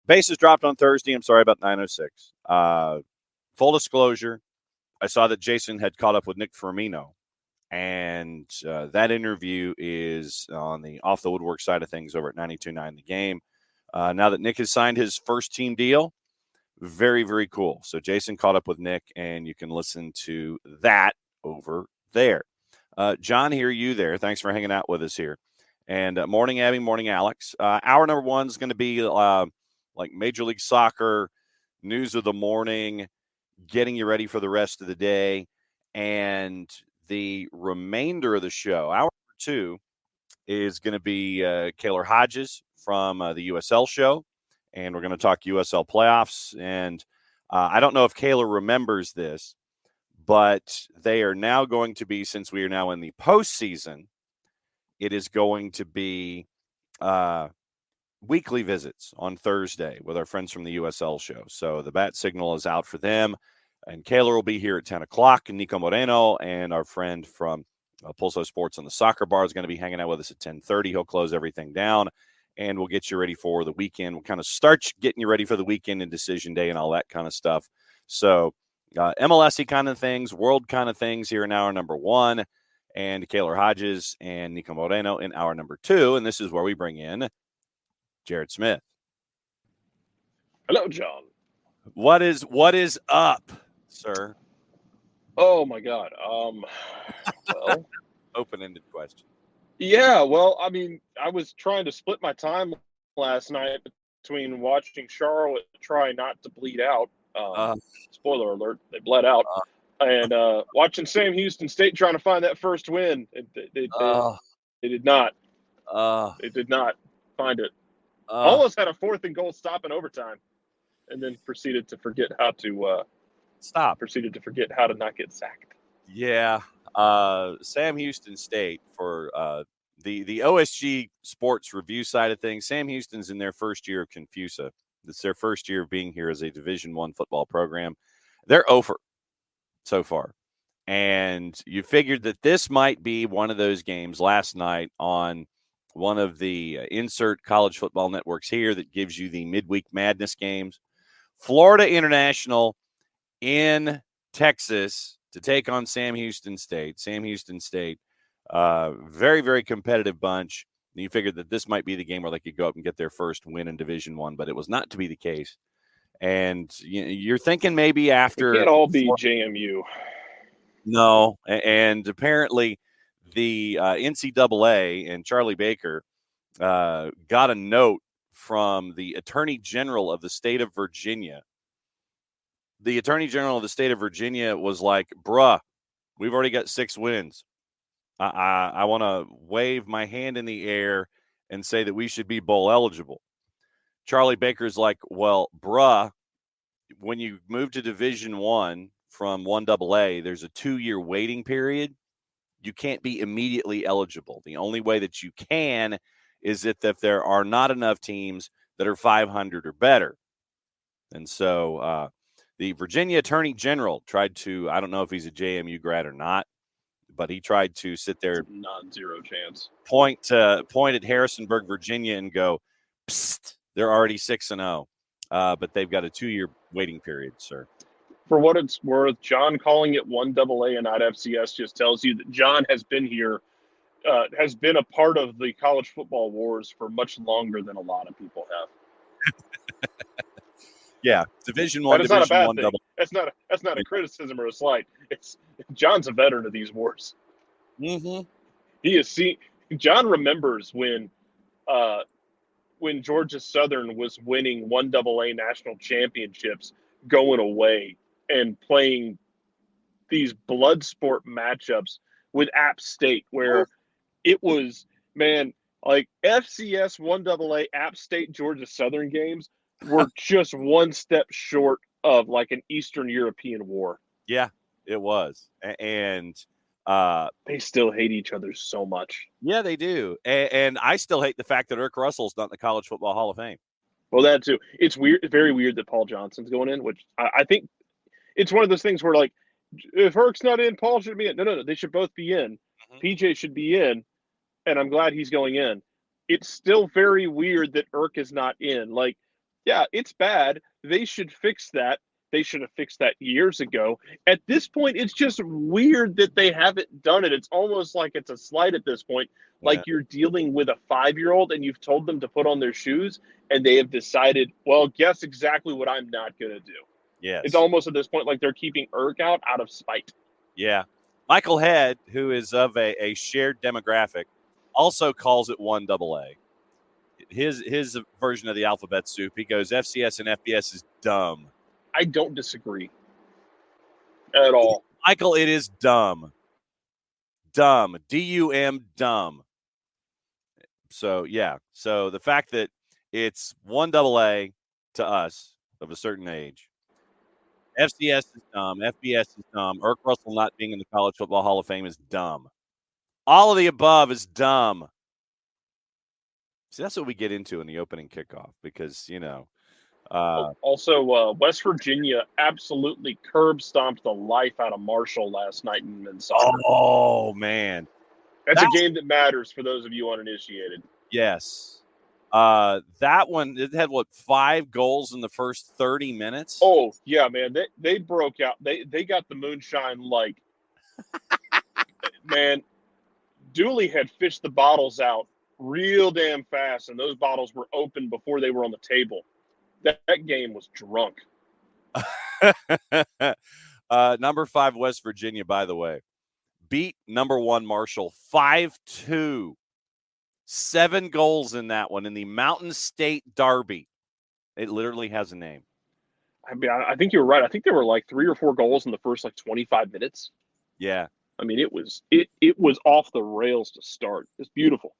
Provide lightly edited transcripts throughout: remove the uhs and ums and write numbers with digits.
Bases dropped on Thursday. I'm sorry about 906. Full disclosure, I saw that Jason had caught up with Nick Moreno, and that interview is on the Off the Woodwork side of things over at 92.9 The Game. Now that Nick has signed his first team deal, very, very cool. So Jason caught up with Nick, and you can listen to that over there. John, hear you there. Thanks for hanging out with us here. And morning, Abby, morning, Alex. Hour number one is going to be like Major League Soccer, news of the morning, getting you ready for the rest of the day. And the remainder of the show, hour number two, is going to be Kaylor Hodges from the USL Show. And we're going to talk USL playoffs. And I don't know if Kaylor remembers this, but they are now going to be, since we are now in the postseason, it is going to be weekly visits on Thursday with our friends from the USL Show. So the bat signal is out for them. And Kaylor will be here at 10 o'clock. And Niko Moreno and our friend from Pulso Sports on the Soccer Bar is going to be hanging out with us at 10:30. He'll close everything down, and we'll get you ready for the weekend. We'll kind of start getting you ready for the weekend and decision day and all that kind of stuff. So MLS-y kind of things, world kind of things here in hour number one, and Kaylor Hodges and Niko Moreno in hour number two. And this is where we bring in Jared Smith. Hello, John. What is up, sir? Oh my God. Well, open-ended question. Yeah. Well, I mean, I was trying to split my time last night between watching Charlotte try not to bleed out. Spoiler alert: they bled out, and watching Sam Houston State trying to find that first win. They did not. They did not find it. Almost had a 4th and goal stop in overtime, and then proceeded to forget how to Proceeded to forget how to not get sacked. Yeah. Sam Houston State, for the OSG sports review side of things, Sam Houston's in their first year of Confusa. It's their first year of being here as a Division I football program. They're over so far. And you figured that this might be one of those games last night on one of the insert college football networks here that gives you the midweek madness games. Florida International in Texas to take on Sam Houston State. Sam Houston State, very, very competitive bunch. And you figured that this might be the game where they could go up and get their first win in Division I, but it was not to be the case. And you're thinking maybe after it can't all be JMU. No, and apparently the NCAA and Charlie Baker got a note from the Attorney General of the state of Virginia. The Attorney General of the state of Virginia was like, bruh, we've already got 6 wins. I want to wave my hand in the air and say that we should be bowl eligible. Charlie Baker's like, well, bruh, when you move to Division I from 1AA, there's a 2-year waiting period. You can't be immediately eligible. The only way that you can is if there are not enough teams that are 500 or better. And so the Virginia Attorney General tried to, I don't know if he's a JMU grad or not, but he tried to sit there, non-zero chance, point at Harrisonburg, Virginia, and go, psst, they're already 6-0, but they've got a 2-year waiting period, sir. For what it's worth, John calling it 1AA and not FCS just tells you that John has been here, has been a part of the college football wars for much longer than a lot of people have. Yeah, Division I, that is Division not a bad I. Thing. That's not a criticism or a slight. It's John's a veteran of these wars. Mm-hmm. He has seen. John remembers when Georgia Southern was winning 1AA national championships, going away and playing these blood sport matchups with App State, where it was, man, like FCS 1AA App State Georgia Southern games were just one step short of like an Eastern European war. Yeah, it was. And they still hate each other so much. Yeah, they do. And I still hate the fact that Eric Russell's not in the College Football Hall of Fame. Well, that too. It's weird. It's very weird that Paul Johnson's going in, which I think it's one of those things where, like, if Herc's not in, Paul should be in. No. They should both be in. Mm-hmm. PJ should be in, and I'm glad he's going in. It's still very weird that Erk is not in. Like, Yeah, it's bad. They should fix that. They should have fixed that years ago. At this point, it's just weird that they haven't done it. It's almost like it's a slight at this point, Yeah. like you're dealing with a 5-year-old and you've told them to put on their shoes and they have decided, well, guess exactly what I'm not going to do. It's Yes. almost at this point like they're keeping Erg out of spite. Yeah. Michael Head, who is of a shared demographic, also calls it 1AA. His version of the alphabet soup, he goes, FCS and FBS is dumb. I don't disagree at all. Michael, it is dumb. Dumb. D-U-M, dumb. So, yeah. So the fact that it's 1AA to us of a certain age. FCS is dumb. FBS is dumb. Irk Russell not being in the College Football Hall of Fame is dumb. All of the above is dumb. See, that's what we get into in the opening kickoff because, Also, West Virginia absolutely curb stomped the life out of Marshall last night in men's soccer. Oh, man. That's a game that matters for those of you uninitiated. Yes. That one, it had, 5 goals in the first 30 minutes? Oh, yeah, man. They broke out. They got the moonshine like, man, Dooley had fished the bottles out real damn fast, and those bottles were open before they were on the table. That game was drunk. Number 5 West Virginia, by the way, beat number 1 Marshall 5-2. 7 goals in that one in the Mountain State Derby. It literally has a name. I mean, I think you were right. I think there were like 3 or 4 goals in the first 25 minutes. Yeah. I mean, it was off the rails to start. It's beautiful.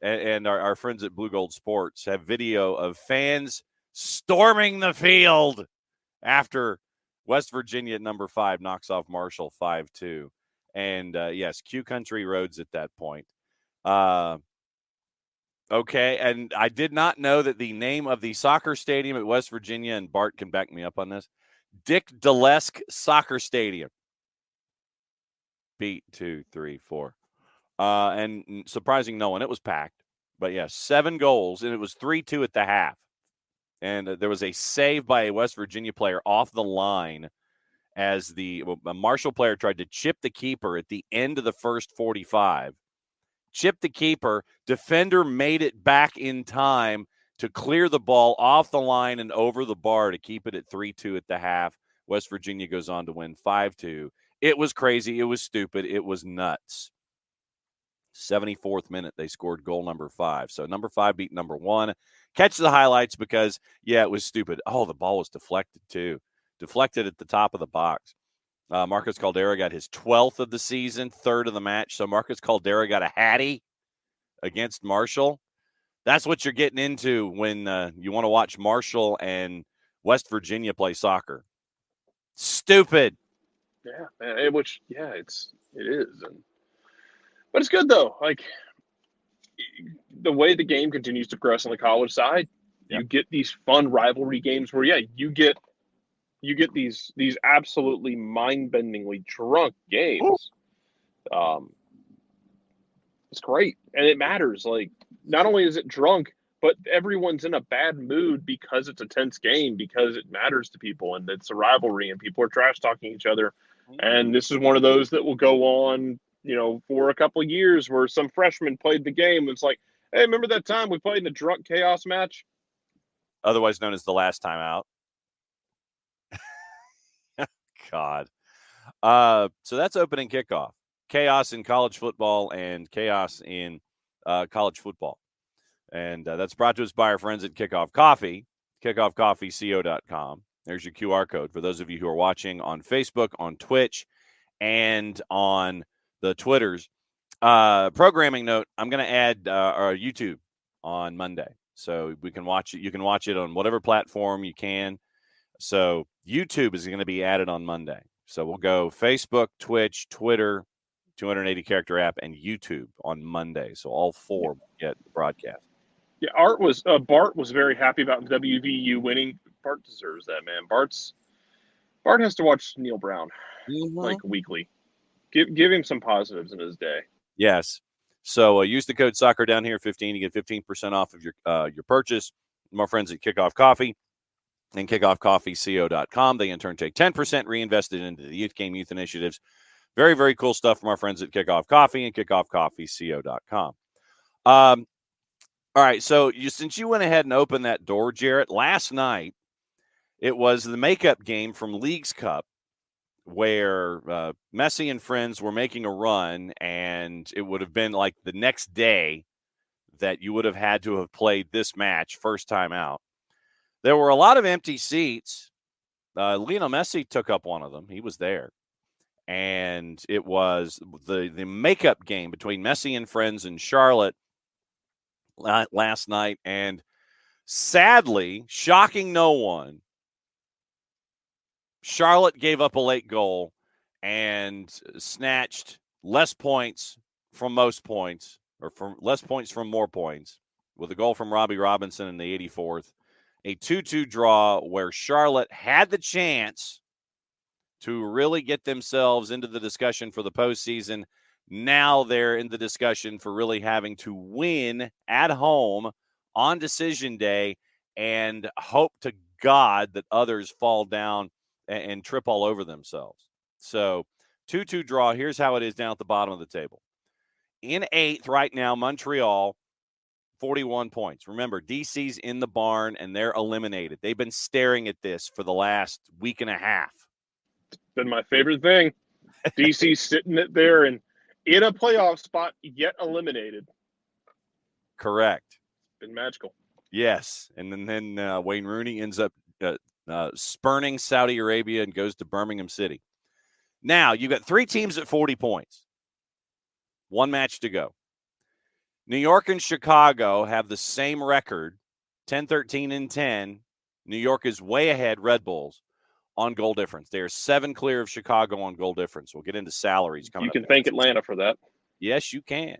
And our friends at Blue Gold Sports have video of fans storming the field after West Virginia at number 5 knocks off Marshall 5-2. And, yes, Q Country Roads at that point. Okay, and I did not know that the name of the soccer stadium at West Virginia, and Bart can back me up on this, Dick Delesk Soccer Stadium. Beat 2, 3, 4. And surprising no one, it was packed. But, yeah, 7 goals, and it was 3-2 at the half. And there was a save by a West Virginia player off the line as a Marshall player tried to chip the keeper at the end of the first 45. Chipped the keeper. Defender made it back in time to clear the ball off the line and over the bar to keep it at 3-2 at the half. West Virginia goes on to win 5-2. It was crazy. It was stupid. It was nuts. 74th minute, they scored goal number 5. So number 5 beat number 1. Catch the highlights because, yeah, it was stupid. Oh, the ball was deflected too. Deflected at the top of the box. Marcus Caldera got his 12th of the season, 3rd of the match. So Marcus Caldera got a hattie against Marshall. That's what you're getting into when you want to watch Marshall and West Virginia play soccer. Stupid. Yeah, man. It is. But it's good though. Like the way the game continues to progress on the college side, you get these fun rivalry games where you get these absolutely mind-bendingly drunk games. It's great, and it matters. Like, not only is it drunk, but everyone's in a bad mood because it's a tense game, because it matters to people, and it's a rivalry, and people are trash-talking each other. And this is one of those that will go on, for a couple of years where some freshman played the game. And it's like, hey, remember that time we played in the drunk chaos match? Otherwise known as the last time out. God. So that's opening kickoff. Chaos in college football and chaos in college football. And that's brought to us by our friends at Kickoff Coffee, kickoffcoffeeco.com. There's your QR code for those of you who are watching on Facebook, on Twitch, and on the Twitters. Programming note, I'm going to add our YouTube on Monday. So we can watch it. You can watch it on whatever platform you can. So YouTube is going to be added on Monday. So we'll go Facebook, Twitch, Twitter, 280-character app, and YouTube on Monday. So all 4 will get the broadcast. Yeah, Bart was very happy about WVU winning. Bart deserves that, man. Bart has to watch Neil Brown like weekly. Give him some positives in his day. Yes. So use the code soccer down here 15 to get 15% off of your purchase. My friends at Kickoff Coffee. and kickoffcoffeeco.com. They in turn take 10% reinvested into the youth game, youth initiatives. Very, very cool stuff from our friends at Kickoff Coffee and kickoffcoffeeco.com. All right, so since you went ahead and opened that door, Jarrett, last night it was the makeup game from Leagues Cup where Messi and friends were making a run, and it would have been like the next day that you would have had to have played this match first time out. There were a lot of empty seats. Lionel Messi took up one of them. He was there. And it was the makeup game between Messi and friends in Charlotte last night. And sadly, shocking no one, Charlotte gave up a late goal and snatched less points from most points, or from less points from more points, with a goal from Robbie Robinson in the 84th. A 2-2 draw where Charlotte had the chance to really get themselves into the discussion for the postseason. Now they're in the discussion for really having to win at home on decision day and hope to God that others fall down and trip all over themselves. So 2-2 draw. Here's how it is down at the bottom of the table. In 8th right now, Montreal, 41 points. Remember, DC's in the barn, and they're eliminated. They've been staring at this for the last week and a half. It's been my favorite thing. DC's sitting it there and in a playoff spot, yet eliminated. Correct. Been magical. Yes. And then Wayne Rooney ends up spurning Saudi Arabia and goes to Birmingham City. Now, you've got 3 teams at 40 points. 1 match to go. New York and Chicago have the same record, 10-13-10. New York is way ahead, Red Bulls, on goal difference. They are 7 clear of Chicago on goal difference. We'll get into salaries coming up. You can thank Atlanta for that. Yes, you can.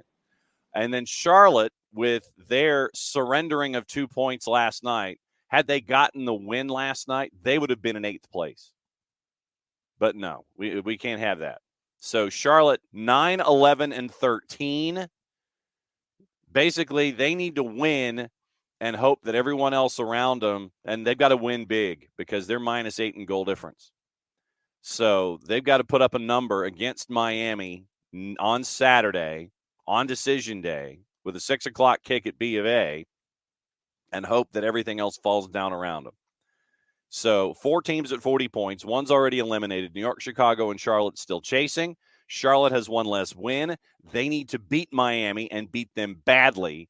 And then Charlotte, with their surrendering of 2 points last night, had they gotten the win last night, they would have been in 8th place. But no, we can't have that. So Charlotte, 9, 11, and 13. Basically, they need to win and hope that everyone else around them, and they've got to win big because they're -8 in goal difference. So they've got to put up a number against Miami on Saturday on decision day with a 6 o'clock kick at B of A and hope that everything else falls down around them. So 4 teams at 40 points. One's already eliminated. New York, Chicago, and Charlotte still chasing. Charlotte has 1 less win. They need to beat Miami and beat them badly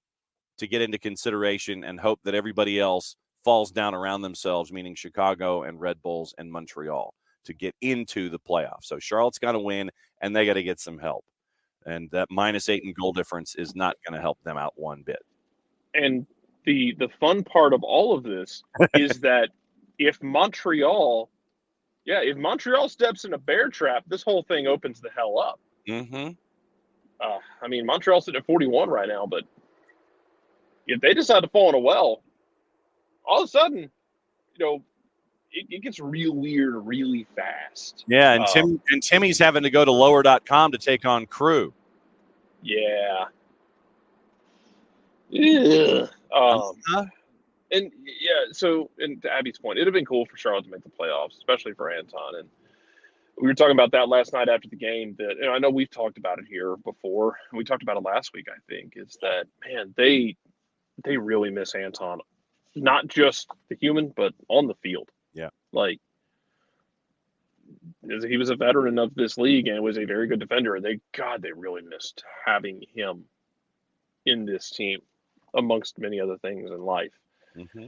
to get into consideration and hope that everybody else falls down around themselves, meaning Chicago and Red Bulls and Montreal, to get into the playoffs. So Charlotte's got to win, and they got to get some help. And that -8 in goal difference is not going to help them out one bit. And the fun part of all of this is that if Montreal steps in a bear trap, this whole thing opens the hell up. Mm-hmm. I mean, Montreal's sitting at 41 right now, but if they decide to fall in a well, all of a sudden, it gets real weird really fast. Yeah, and Timmy's having to go to lower.com to take on Crew. Yeah. Yeah. And so to Abby's point, it'd have been cool for Charlotte to make the playoffs, especially for Anton. And we were talking about that last night after the game. That I know we've talked about it here before. We talked about it last week, I think. Is that, man, they really miss Anton, not just the human, but on the field. Yeah, like he was a veteran of this league and was a very good defender. And they really missed having him in this team, amongst many other things in life. Mm-hmm.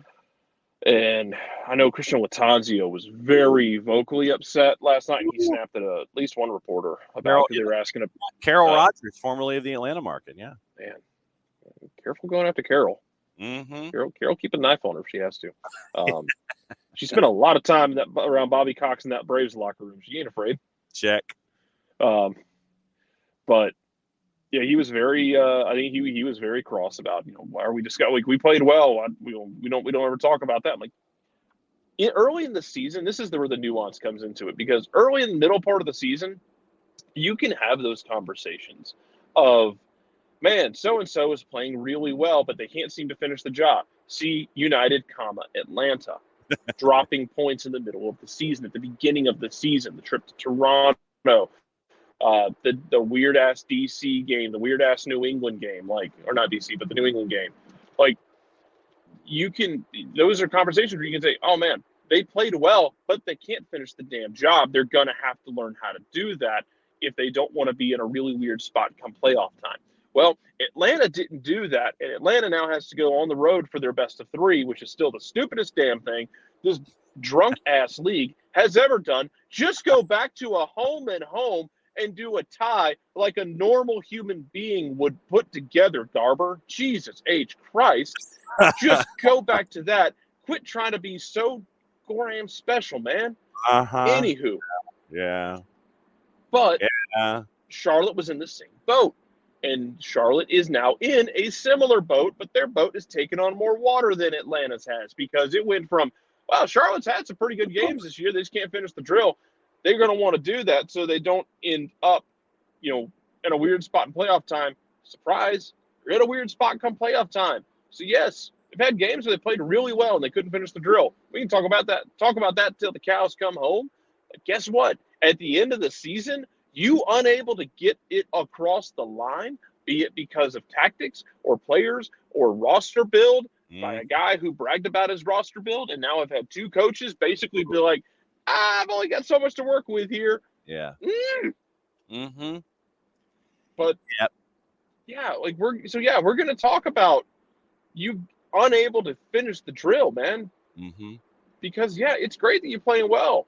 And I know Christian Lattanzio was very vocally upset last night. He snapped at at least one reporter about they were asking about Kaylor Hodges, formerly of the Atlanta market. Yeah, man, careful going after Carol. Mm-hmm. Carol, keep a knife on her if she has to. She spent a lot of time around Bobby Cox in that Braves locker room. She ain't afraid. Check. But yeah, he was very. I think he was very cross about why are we discussing? We played well. We don't ever talk about that. Like early in the season, this is where the nuance comes into it, because early in the middle part of the season, you can have those conversations of, man, so and so is playing really well, but they can't seem to finish the job. See United, Atlanta. dropping points in the middle of the season, at the beginning of the season, the trip to Toronto, the weird ass DC game, the weird ass New England game, or not DC, but the New England game. Those are conversations where you can say, oh man, they played well, but they can't finish the damn job. They're going to have to learn how to do that if they don't want to be in a really weird spot come playoff time. Well, Atlanta didn't do that, and Atlanta now has to go on the road for their best of 3, which is still the stupidest damn thing this drunk-ass league has ever done. Just go back to a home and home and do a tie like a normal human being would put together, Garber. Jesus H. Christ. Just go back to that. Quit trying to be so goddamn special, man. Anywho. Yeah. But Charlotte was in the same boat. And Charlotte is now in a similar boat, but their boat is taking on more water than Atlanta's has, because it went from, well, Charlotte's had some pretty good games this year. They just can't finish the drill. They're going to want to do that so they don't end up, in a weird spot in playoff time. Surprise, you're in a weird spot come playoff time. So, yes, they've had games where they played really well and they couldn't finish the drill. We can talk about that till the cows come home. But guess what? At the end of the season, you unable to get it across the line, be it because of tactics or players or roster build by a guy who bragged about his roster build, and now I've had 2 coaches basically be like, I've only got so much to work with here. Yeah. But yeah, we're going to talk about you unable to finish the drill, man. Because it's great that you're playing well.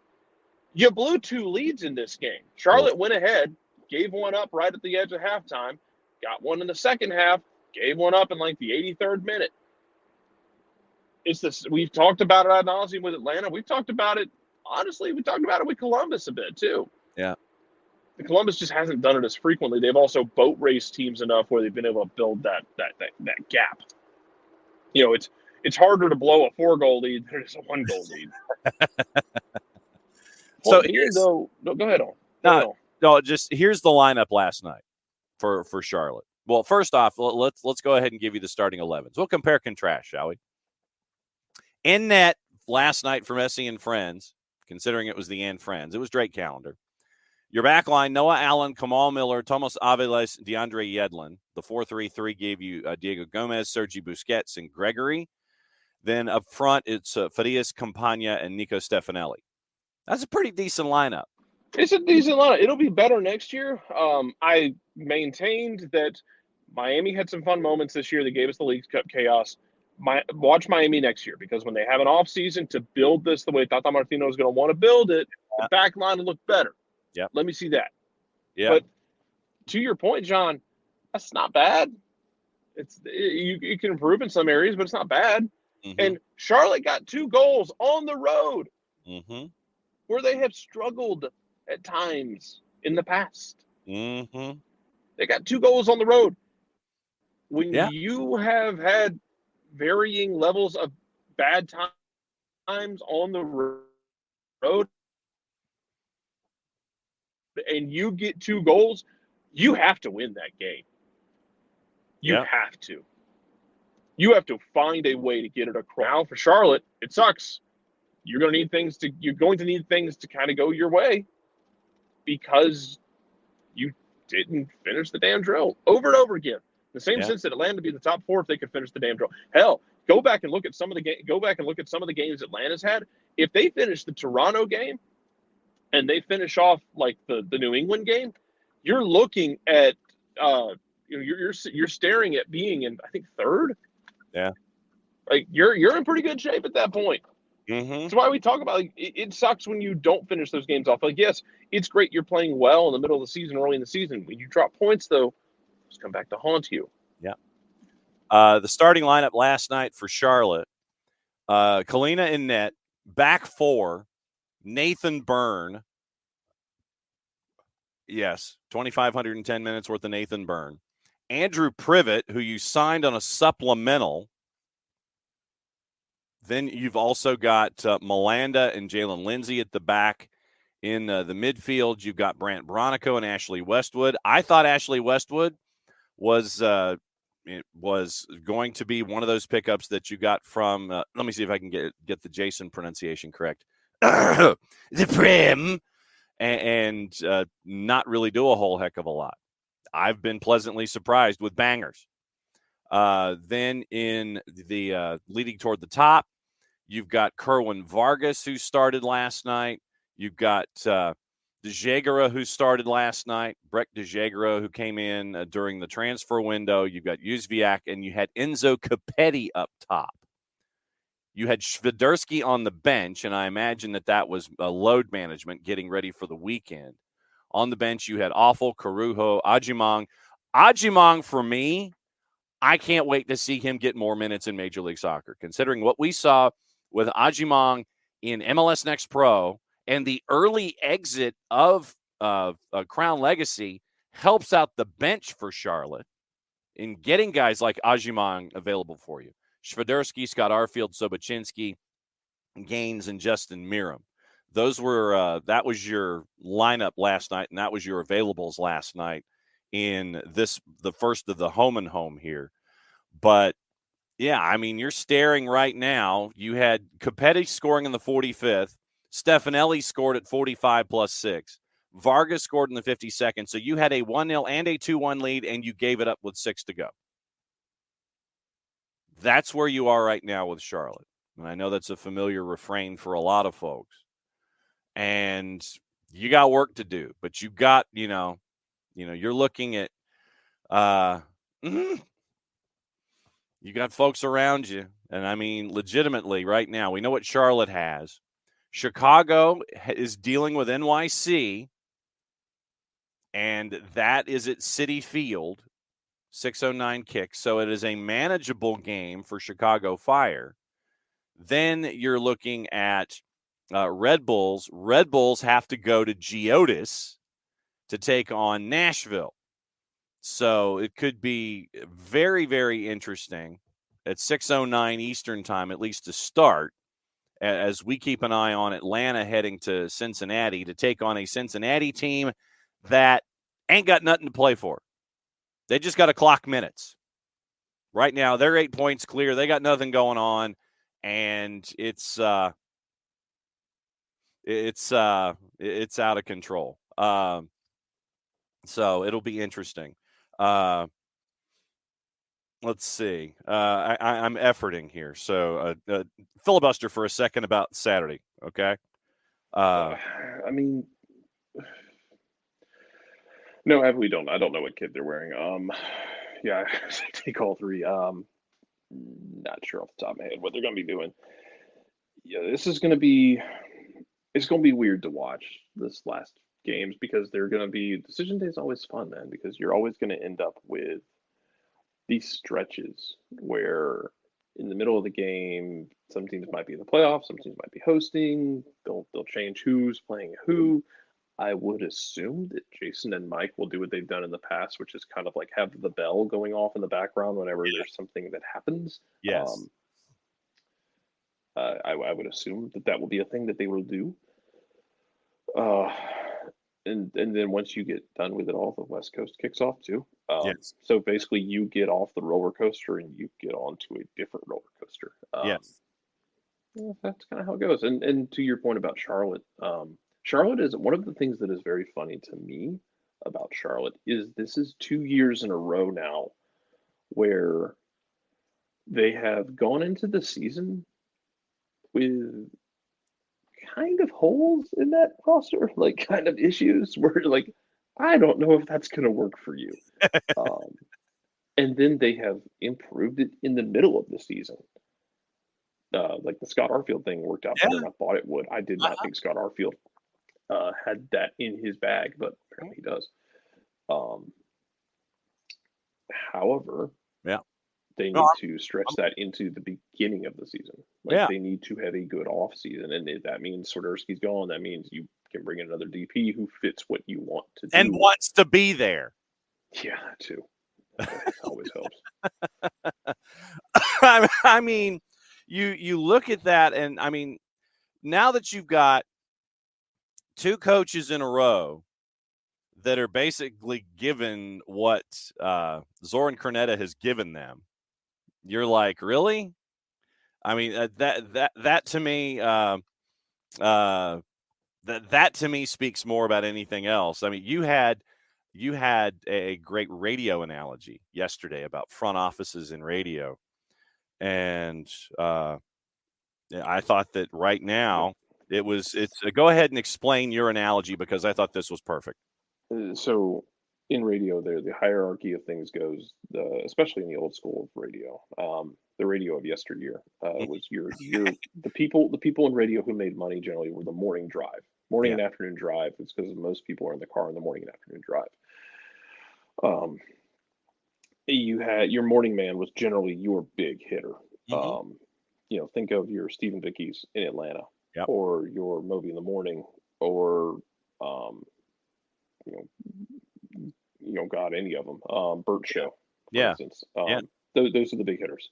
You blew 2 leads in this game. Charlotte went ahead, gave one up right at the edge of halftime, got one in the second half, gave one up in the 83rd minute. We've talked about it ad nauseum with Atlanta. We've talked about it, honestly, we talked about it with Columbus a bit too. Yeah. The Columbus just hasn't done it as frequently. They've also boat raced teams enough where they've been able to build that gap. It's harder to blow a 4-goal lead than it is a 1-goal lead. So go ahead. No, just here's the lineup last night for Charlotte. Well, first off, let's go ahead and give you the starting 11s. We'll compare contrast, shall we? In net last night from Messi and Friends, considering it was the and Friends, it was Drake Callender. Your back line, Noah Allen, Kamal Miller, Tomas Aviles, DeAndre Yedlin. The 4-3-3 gave you Diego Gomez, Sergi Busquets, and Gregory. Then up front, it's Farias Campagna and Nico Stefanelli. That's a pretty decent lineup. It's a decent lineup. It'll be better next year. I maintained that Miami had some fun moments this year that gave us the League Cup chaos. Watch Miami next year, because when they have an offseason to build this the way Tata Martino is going to want to build it, the back line will look better. Yeah. Let me see that. Yeah. But to your point, John, that's not bad. You can improve in some areas, but it's not bad. And Charlotte got 2 goals on the road where they have struggled at times in the past. They got 2 goals on the road. When you have had varying levels of bad times on the road and you get 2 goals, you have to win that game. You have to. You have to find a way to get it across. Now for Charlotte, it sucks. You're going to need things to kind of go your way, because you didn't finish the damn drill over and over again. In the same sense that Atlanta would be in the top 4 if they could finish the damn drill. Hell, go back and look at some of the games Atlanta's had. If they finish the Toronto game and they finish off the New England game, you're looking at you're staring at being in, I think, 3rd. Yeah. You're in pretty good shape at that point. That's why we talk about it sucks when you don't finish those games off. Yes, it's great you're playing well in the middle of the season, early in the season. When you drop points, though, it's come back to haunt you. Yeah. The starting lineup last night for Charlotte, Kalina in net, back 4, Nathan Byrne. Yes, 2,510 minutes worth of Nathan Byrne. Andrew Privet, who you signed on a supplemental. Then you've also got Melanda and Jalen Lindsay at the back. In the midfield, you've got Brant Bronico and Ashley Westwood. I thought Ashley Westwood was it was going to be one of those pickups that you got from. Let me see if I can get the Jason pronunciation correct. The Prim, and not really do a whole heck of a lot. I've been pleasantly surprised with bangers. Then in the leading toward the top, you've got Kerwin Vargas, who started last night. You've got De Jaegera, who started last night. Brek De Jaegera, who came in during the transfer window. You've got Uzviak, and you had Enzo Capetti up top. You had Shviderski on the bench, and I imagine that was load management getting ready for the weekend. On the bench, you had Awful, Carujo, Ajimong. Ajimong, for me, I can't wait to see him get more minutes in Major League Soccer, considering what we saw with Ajimong in MLS Next Pro and the early exit of Crown Legacy helps out the bench for Charlotte in getting guys like Ajimong available for you. Shviderski, Scott Arfield, Sobocinski, Gaines, and Justin Miram. Those were that was your lineup last night, and that was your availables last night in the first of the home and home here. But yeah, I mean, you're staring right now. You had Capetti scoring in the 45th. Stefanelli scored at 45 plus 6. Vargas scored in the 52nd. So you had a 1-0 and a 2-1 lead, and you gave it up with 6 to go. That's where you are right now with Charlotte. And I know that's a familiar refrain for a lot of folks. And you got work to do. But you got, you're looking at you got folks around you. And, I mean, legitimately right now, we know what Charlotte has. Chicago is dealing with NYC, and that is at Citi Field, 6:09 kick. So it is a manageable game for Chicago Fire. Then you're looking at Red Bulls. Red Bulls have to go to Geodis to take on Nashville. So it could be very, very interesting at 6:09 Eastern time, at least to start, as we keep an eye on Atlanta heading to Cincinnati to take on a Cincinnati team that ain't got nothing to play for. They just got to clock minutes. Right now, they're 8 points clear. They got nothing going on, and it's out of control. So it'll be interesting. Let's see. I'm efforting here. So filibuster for a second about Saturday, okay? I mean, no, we don't. I don't know what kit they're wearing. Yeah, take all three. Not sure off the top of my head what they're going to be doing. Yeah, it's going to be weird to watch this last games because they're going to be decision day is always fun, man, because you're always going to end up with these stretches where in the middle of the game, some teams might be in the playoffs, some teams might be hosting. They'll change who's playing who. I would assume that Jason and Mike will do what they've done in the past, which is kind of like have the bell going off in the background whenever there's something that happens. Yes. I would assume that will be a thing that they will do. And then once you get done with it all, the West Coast kicks off too. Yes. So basically, you get off the roller coaster and you get onto a different roller coaster. Yes. Yeah, that's kind of how it goes. And to your point about Charlotte, Charlotte is one of the things that is very funny to me about Charlotte is this is 2 years in a row now where they have gone into the season with kind of holes in that roster, like kind of issues where like, I don't know if that's going to work for you. And then they have improved it in the middle of the season. Like the Scott Arfield thing worked out better than I thought it would. I did not think Scott Arfield had that in his bag, but apparently he does. However, they need to stretch that into the beginning of the season. They need to have a good off season, and if that means Swiderski's gone, that means you can bring in another DP who fits what you want to do and wants to be there. Yeah, that too. That always helps. I mean, you look at that, and I mean, now that you've got 2 coaches in a row that are basically given what Zoran Krneta has given them, you're like, really? I mean, that to me, that to me speaks more about anything else. I mean, you had a great radio analogy yesterday about front offices in radio, and I thought that right now it's go ahead and explain your analogy, because I thought this was perfect. So in radio, the hierarchy of things goes, especially in the old school of radio, the radio of yesteryear, was the people in radio who made money generally were the morning drive, morning and afternoon drive. It's because most people are in the car in the morning and afternoon drive. You had your morning man was generally your big hitter. Think of your Stephen Vickeys in Atlanta, or your Moby in the morning, or God, any of them. Burt Show, for instance. Those are the big hitters.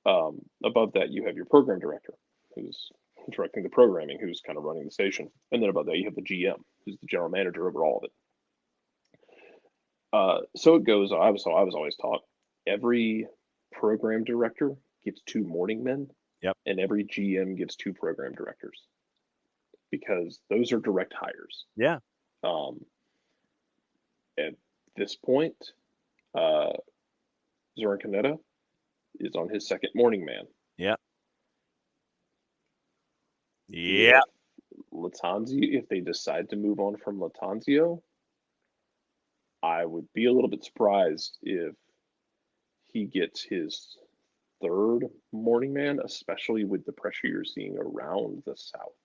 Above that, you have your program director, who's directing the programming, who's kind of running the station, and then above that, you have the GM, who's the general manager over all of it. So it goes. I was always taught every program director gets 2 morning men, and every GM gets 2 program directors, because those are direct hires. At this point, Zoran Krneta is on his second morning man. Lattanzio, if they decide to move on from Lattanzio, I would be a little bit surprised if he gets his third morning man, especially with the pressure you're seeing around the South.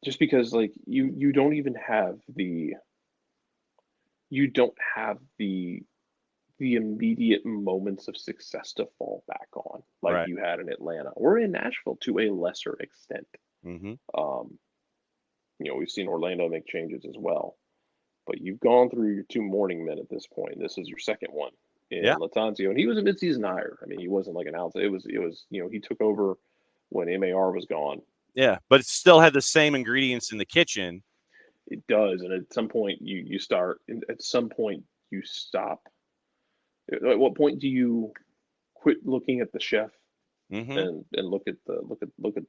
Just because, like, you don't even have the immediate moments of success to fall back on, like you had in Atlanta or in Nashville to a lesser extent. We've seen Orlando make changes as well, but you've gone through your 2 morning men at this point. This is your second one in Lattanzio, and he was a midseason hire. I mean, he wasn't like an outside. It was he took over when MAR was gone. But it still had the same ingredients in the kitchen. It does, and at some point you start. At some point you stop. At what point do you quit looking at the chef and look at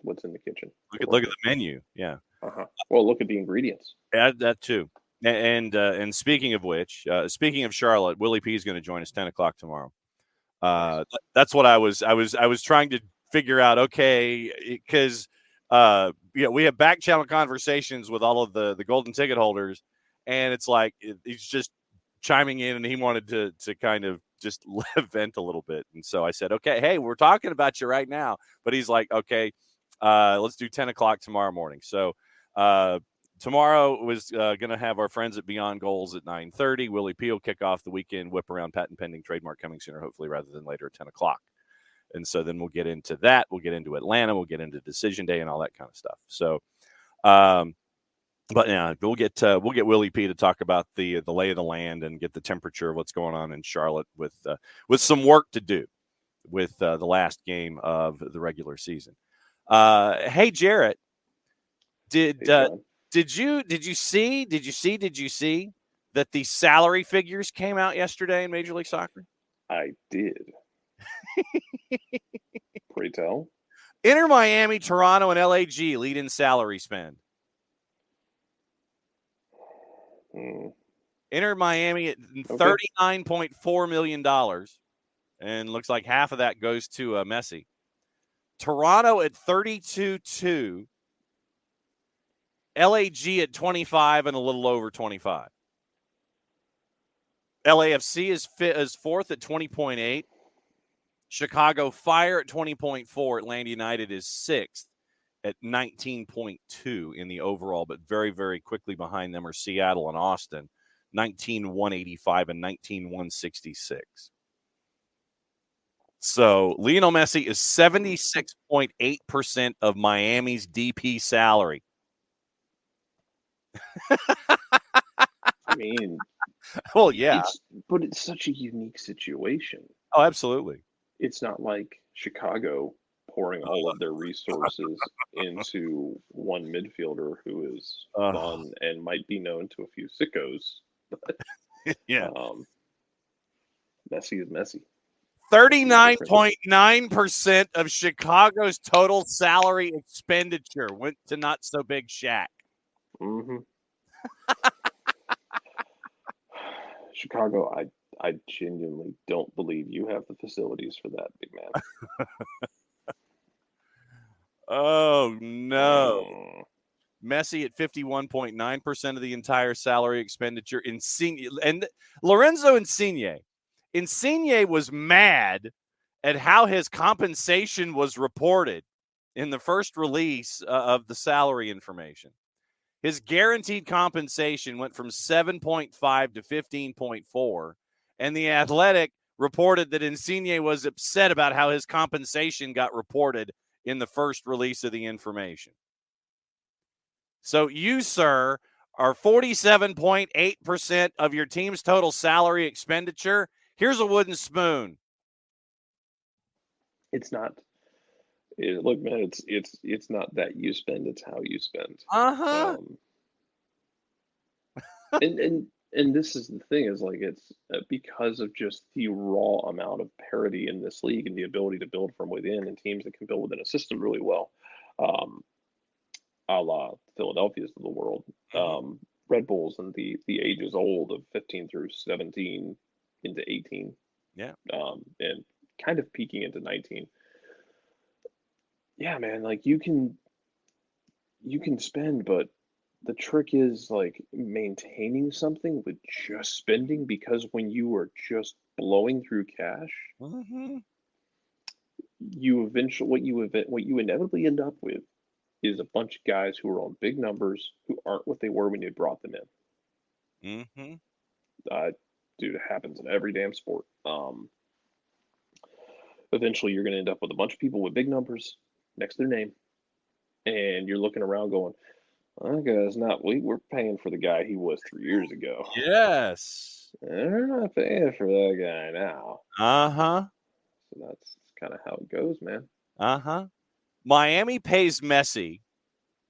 what's in the kitchen? Look at the menu. Well, look at the ingredients. Add that too. And speaking of which, speaking of Charlotte, Willie P is going to join us 10:00 tomorrow. That's what I was trying to figure out. Okay, because we have back channel conversations with all of the golden ticket holders, and it's like he's just chiming in, and he wanted to kind of just vent a little bit. And so I said, okay, hey, we're talking about you right now. But he's like, okay, let's do 10:00 tomorrow morning. So tomorrow was going to have our friends at Beyond Goals at 9:30. Willie P will kick off the weekend whip around patent pending trademark coming sooner, hopefully, rather than later at 10:00. And so then we'll get into that. We'll get into Atlanta. We'll get into decision day and all that kind of stuff. So, but yeah, we'll get Willie P to talk about the lay of the land and get the temperature of what's going on in Charlotte with some work to do with the last game of the regular season. Hey, Jarrett, did you see that the salary figures came out yesterday in Major League Soccer? I did. Pray tell. Inter Miami, Toronto, and LAG lead in salary spend. Inter Miami at $39.4 million, and looks like half of that goes to Messi. Toronto at 32.2. LAG at 25 and a little over 25. LAFC is fourth at 20.8. Chicago Fire at 20.4. Atlanta United is sixth at 19.2 in the overall, but very, very quickly behind them are Seattle and Austin, 19,185 and 19,166. So Lionel Messi is 76.8% of Miami's DP salary. I mean, well, yeah, but it's such a unique situation. Oh, absolutely. It's not like Chicago pouring all of their resources into one midfielder who is fun and might be known to a few sickos. But, yeah. Messi is Messi. 39.9% of Chicago's total salary expenditure went to not so big Shaq. Mm-hmm. Chicago, I genuinely don't believe you have the facilities for that, big man. Oh, no. Messi at 51.9% of the entire salary expenditure. And Lorenzo Insigne. Insigne was mad at how his compensation was reported in the first release of the salary information. His guaranteed compensation went from 7.5 to 15.4, and the Athletic reported that Insigne was upset about how his compensation got reported in the first release of the information. So you, sir, are 47.8% of your team's total salary expenditure. Here's a wooden spoon. It's not. Look, man, it's not that you spend; it's how you spend. And this is the thing is like it's because of just the raw amount of parity in this league and the ability to build from within and teams that can build within a system really well, a la Philadelphia's of the world, Red Bulls and the ages old of 15 through 17 into 18, and kind of peaking into 19. Yeah, man, like you can spend, but the trick is like maintaining something with just spending, because when you are just blowing through cash, you eventually what you inevitably end up with is a bunch of guys who are on big numbers who aren't what they were when you brought them in. Dude, it happens in every damn sport. Eventually, you're going to end up with a bunch of people with big numbers next to their name, and you're looking around going, "That guy's not. We're paying for the guy he was 3 years ago. Yes, they're not paying for that guy now." So that's kind of how it goes, man. Miami pays Messi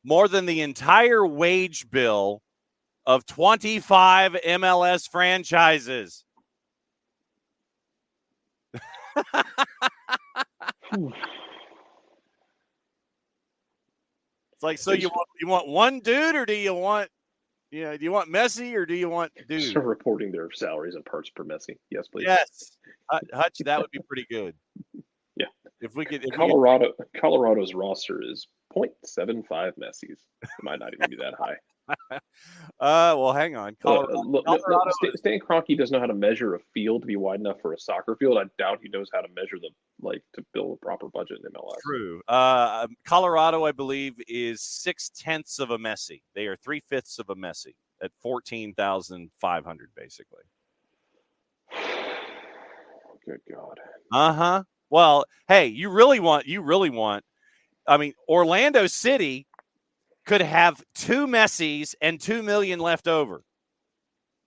more than the entire wage bill of 25 MLS franchises. It's like, so you want one dude, or do you want Messi, or do you want dude? Start reporting their salaries and parts per Messi. Yes, please. Yes, Hutch, that would be pretty good. Yeah, if we could. Colorado's roster is 0.75 Messis. It might not even be that high. Well, hang on. Colorado. Stan Kroenke doesn't know how to measure a field to be wide enough for a soccer field. I doubt he knows how to measure to build a proper budget in MLS. True. Colorado, I believe, is 0.6 of a Messi. They are 3/5 of a Messi at 14,500, basically. Good God. Well, hey, you really want. I mean, Orlando City could have 2 Messis and 2 million left over.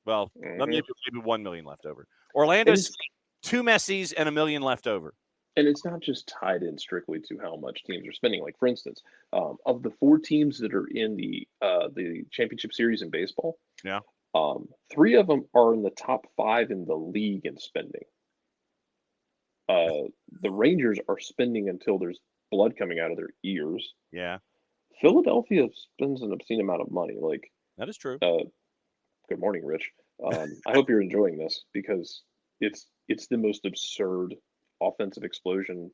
Well, maybe 1 million left over. Orlando City, 2 Messis and 1 million left over. And it's not just tied in strictly to how much teams are spending. Like, for instance, of the 4 teams that are in the championship series in baseball, 3 of them are in the top 5 in the league in spending. The Rangers are spending until there's blood coming out of their ears. Yeah. Philadelphia spends an obscene amount of money. Like, that is true. Good morning, Rich. I hope you're enjoying this, because it's the most absurd offensive explosion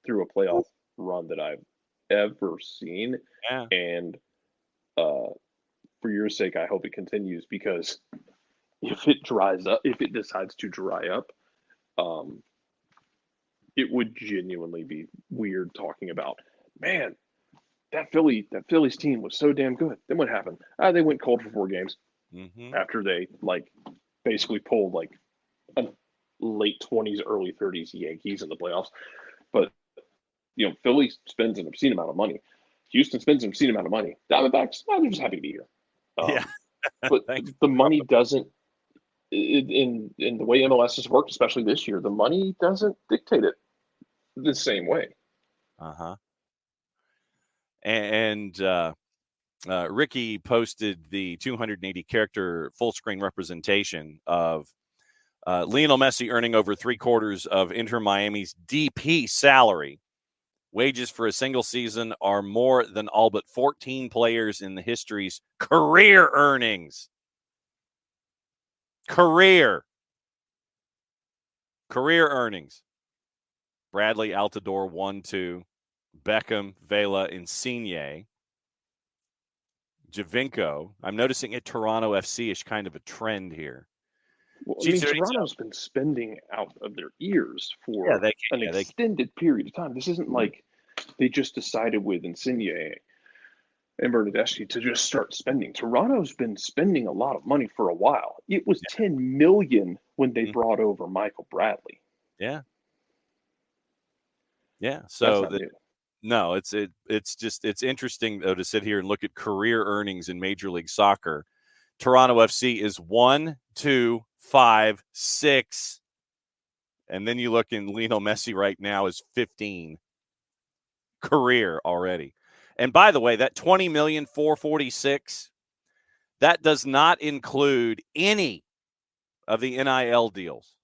through a playoff run that I've ever seen. Yeah. And for your sake, I hope it continues, because if it decides to dry up, it would genuinely be weird talking about, man, that Phillies team was so damn good. Then what happened? They went cold for 4 games after they basically pulled a late 20s, early 30s Yankees in the playoffs. But Philly spends an obscene amount of money. Houston spends an obscene amount of money. Diamondbacks, they're just happy to be here. But the money doesn't. In the way MLS has worked, especially this year, the money doesn't dictate it the same way. Uh-huh. And Ricky posted the 280 character full screen representation of Lionel Messi earning over 3/4 of Inter Miami's DP salary. Wages for a single season are more than all but 14 players in the history's career earnings. Career earnings. Bradley, Altidore, 1-2. Beckham, Vela, Insigne. Javinko. I'm noticing a Toronto FC-ish kind of a trend here. Well, I mean, Toronto's been spending out of their ears for an extended period of time. This isn't like they just decided with Insigne and Bernardeschi to just start spending. Toronto's been spending a lot of money for a while. It was $10 million when they brought over Michael Bradley. Yeah. So no, it's interesting though to sit here and look at career earnings in Major League Soccer. Toronto FC is 1, 2, 5, 6, and then you look in Lionel Messi right now is 15 career already. And by the way, that 20,446,000, that does not include any of the NIL deals.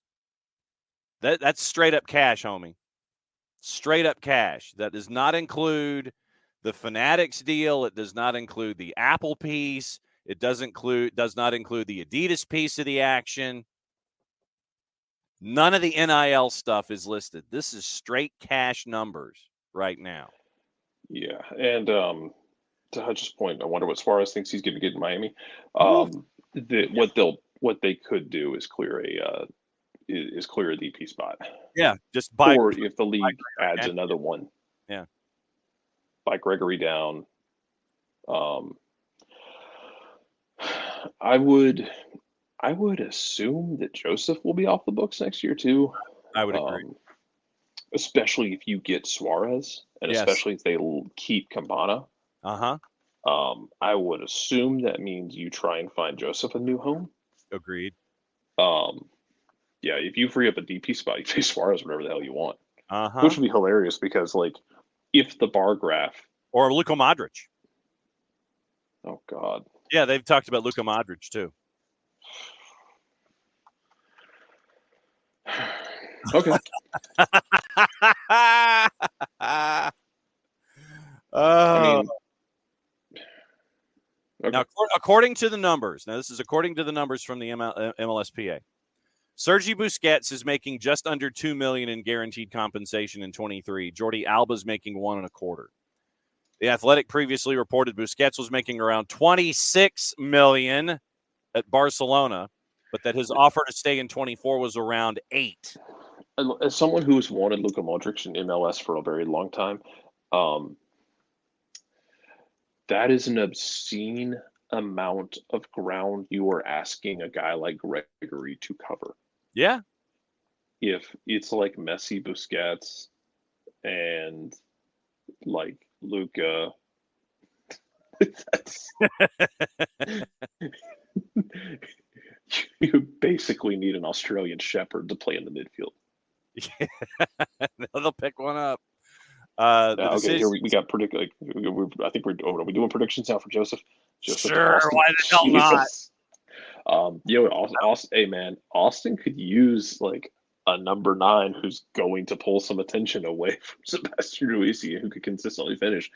That's straight up cash, homie. Straight up cash. That does not include the Fanatics deal. It does not include the Apple piece. It does not include the Adidas piece of the action. None of the NIL stuff is listed. This is straight cash numbers right now. Yeah, and to Hutch's point, I wonder what Suarez thinks he's going to get in Miami. What they could do is clear a DP spot. Yeah, just buy. Or if the league adds another one. Yeah. Buy Gregory down. I would assume that Joseph will be off the books next year too. I would agree. Especially if you get Suarez, and especially if they keep Campana. Uh-huh. I would assume that means you try and find Joseph a new home. Agreed. Yeah, if you free up a DP spot, you pay Suarez whatever the hell you want. Uh-huh. Which would be hilarious because, like, if the bar graph... Or Luka Modric. Oh, God. Yeah, they've talked about Luka Modric, too. Okay. I mean... Okay. Now, according to the numbers, this is according to the numbers from the MLSPA, Sergi Busquets is making just under $2 million in guaranteed compensation in 23. Jordi Alba's making $1.25 million. The Athletic previously reported Busquets was making around $26 million at Barcelona, but that his offer to stay in 24 was around $8 million. As someone who has wanted Luka Modric in MLS for a very long time, that is an obscene amount of ground you are asking a guy like Gregory to cover. Yeah. If it's like Messi, Busquets, and like Luka, you basically need an Australian Shepherd to play in the midfield. Yeah. They'll pick one up. Okay, here we got predict. I think are we doing predictions now for Joseph? Sure, why the hell not? Hey man, Austin could use like a number 9 who's going to pull some attention away from Sebastian Ruiz, who could consistently finish,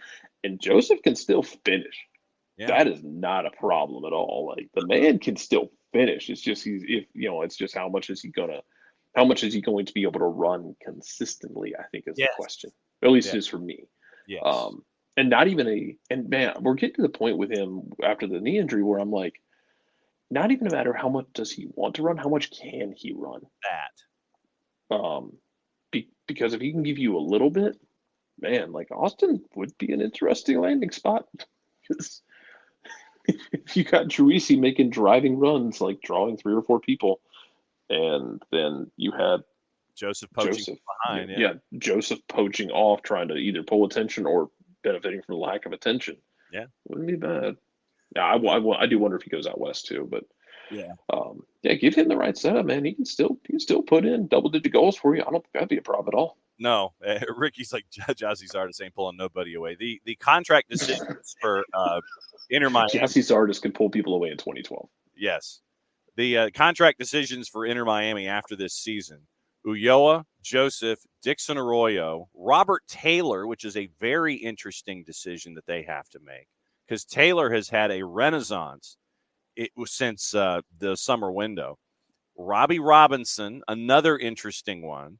and Joseph can still finish. Yeah. That is not a problem at all. Like the man can still finish. It's just it's just how much is he going to be able to run consistently? I think is the question. At least it is for me. Yes. And not even man, we're getting to the point with him after the knee injury where I'm like, not even a matter of how much does he want to run, how much can he run? Because if he can give you a little bit, man, like Austin would be an interesting landing spot. Because if you got Druisi making driving runs, like drawing 3 or 4 people, and then you had Joseph poaching behind. Yeah, Joseph poaching off, trying to either pull attention or benefiting from the lack of attention. Yeah, wouldn't be bad. Yeah, I do wonder if he goes out west too, but yeah, give him the right setup, man. He can still put in double-digit goals for you. I don't think that'd be a problem at all. No, Ricky's like Jazzy Zardes ain't pulling nobody away. The contract decisions for Inter Miami. Jazzy Zardes can pull people away in 2012. Yes. The contract decisions for Inter Miami after this season. Ulloa, Joseph, Dixon Arroyo, Robert Taylor, which is a very interesting decision that they have to make because Taylor has had a renaissance since the summer window. Robbie Robinson, another interesting one.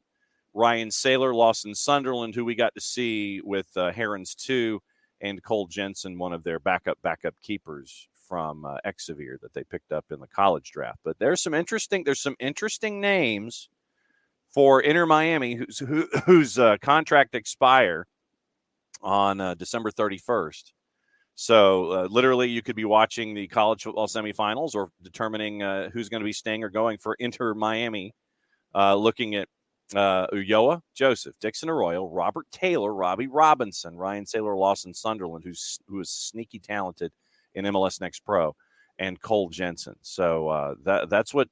Ryan Saylor, Lawson Sunderland, who we got to see with Herons 2, and Cole Jensen, one of their backup keepers from Exeter that they picked up in the college draft. But there's some interesting names for Inter Miami whose contract expire on December 31st. So literally, you could be watching the college football semifinals or determining who's going to be staying or going for Inter Miami, looking at Ulloa, Joseph, Dixon Arroyo, Robert Taylor, Robbie Robinson, Ryan Saylor, Lawson Sunderland, who is sneaky talented in MLS Next Pro, and Cole Jensen. So that's what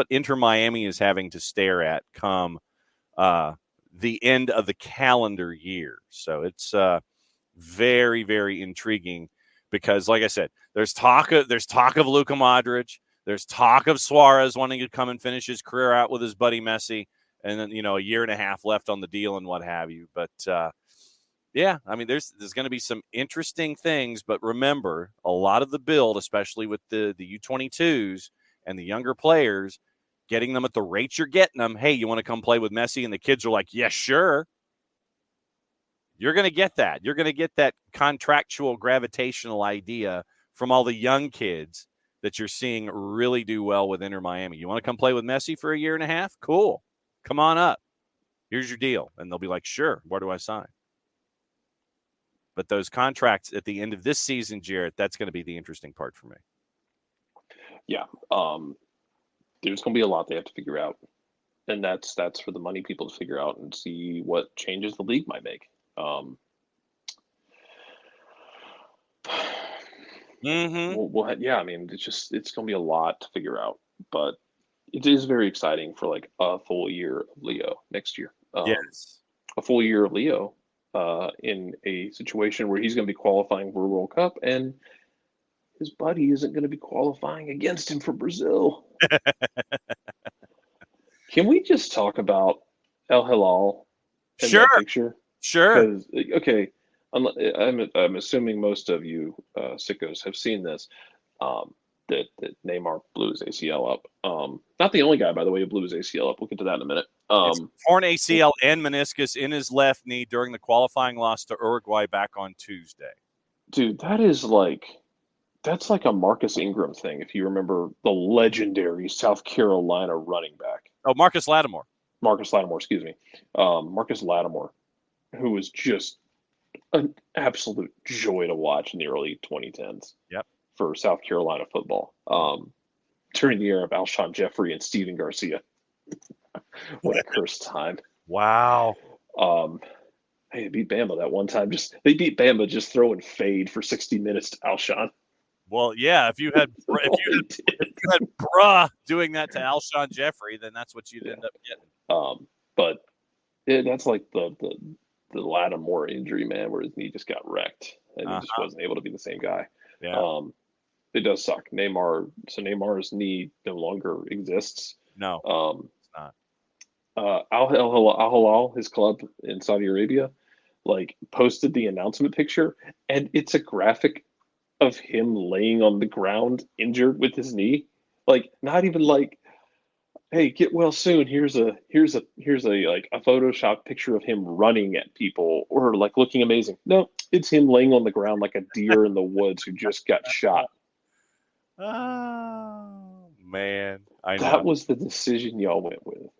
Inter Miami is having to stare at come the end of the calendar year. So it's very, very intriguing because, like I said, there's talk of Luka Modric, there's talk of Suarez wanting to come and finish his career out with his buddy Messi. And then, a year and a half left on the deal and what have you. But, yeah, I mean, there's going to be some interesting things. But remember, a lot of the build, especially with the U22s and the younger players, getting them at the rate you're getting them. Hey, you want to come play with Messi? And the kids are like, yeah, sure. You're going to get that. You're going to get that contractual gravitational idea from all the young kids that you're seeing really do well with Inter Miami. You want to come play with Messi for a year and a half? Cool. Come on up. Here's your deal. And they'll be like, sure, where do I sign? But those contracts at the end of this season, Jarrett, that's going to be the interesting part for me. Yeah. There's going to be a lot they have to figure out. And that's for the money people to figure out and see what changes the league might make. Well, yeah, I mean, it's going to be a lot to figure out. But it is very exciting for like a full year of Leo next year. Yes. A full year of Leo in a situation where he's going to be qualifying for a World Cup and his buddy isn't going to be qualifying against him for Brazil. Can we just talk about El Hilal in that picture? Sure. Because, okay, I'm assuming most of you sickos have seen this. That Neymar blew his ACL up. Not the only guy, by the way, who blew his ACL up. We'll get to that in a minute. Torn ACL and meniscus in his left knee during the qualifying loss to Uruguay back on Tuesday. Dude, that's like a Marcus Ingram thing, if you remember the legendary South Carolina running back. Oh, Marcus Lattimore, excuse me. Marcus Lattimore, who was just an absolute joy to watch in the early 2010s. Yep. For South Carolina football, during the era of Alshon Jeffrey and Steven Garcia. What a cursed time! Wow. Hey, they beat Bama that one time. They beat Bama just throwing fade for 60 minutes to Alshon. Well, yeah. If you had bruh doing that to Alshon Jeffrey, then that's what you'd end up getting. But that's like the Lattimore injury, man, where his knee just got wrecked and he just wasn't able to be the same guy. Yeah. It does suck. Neymar's knee no longer exists. No, it's not. Al Hilal, his club in Saudi Arabia, posted the announcement picture, and it's a graphic of him laying on the ground injured with his knee. Not even hey, get well soon. Here's a Photoshop picture of him running at people or looking amazing. No, it's him laying on the ground like a deer in the woods who just got shot. Oh man, I know. That was the decision y'all went with.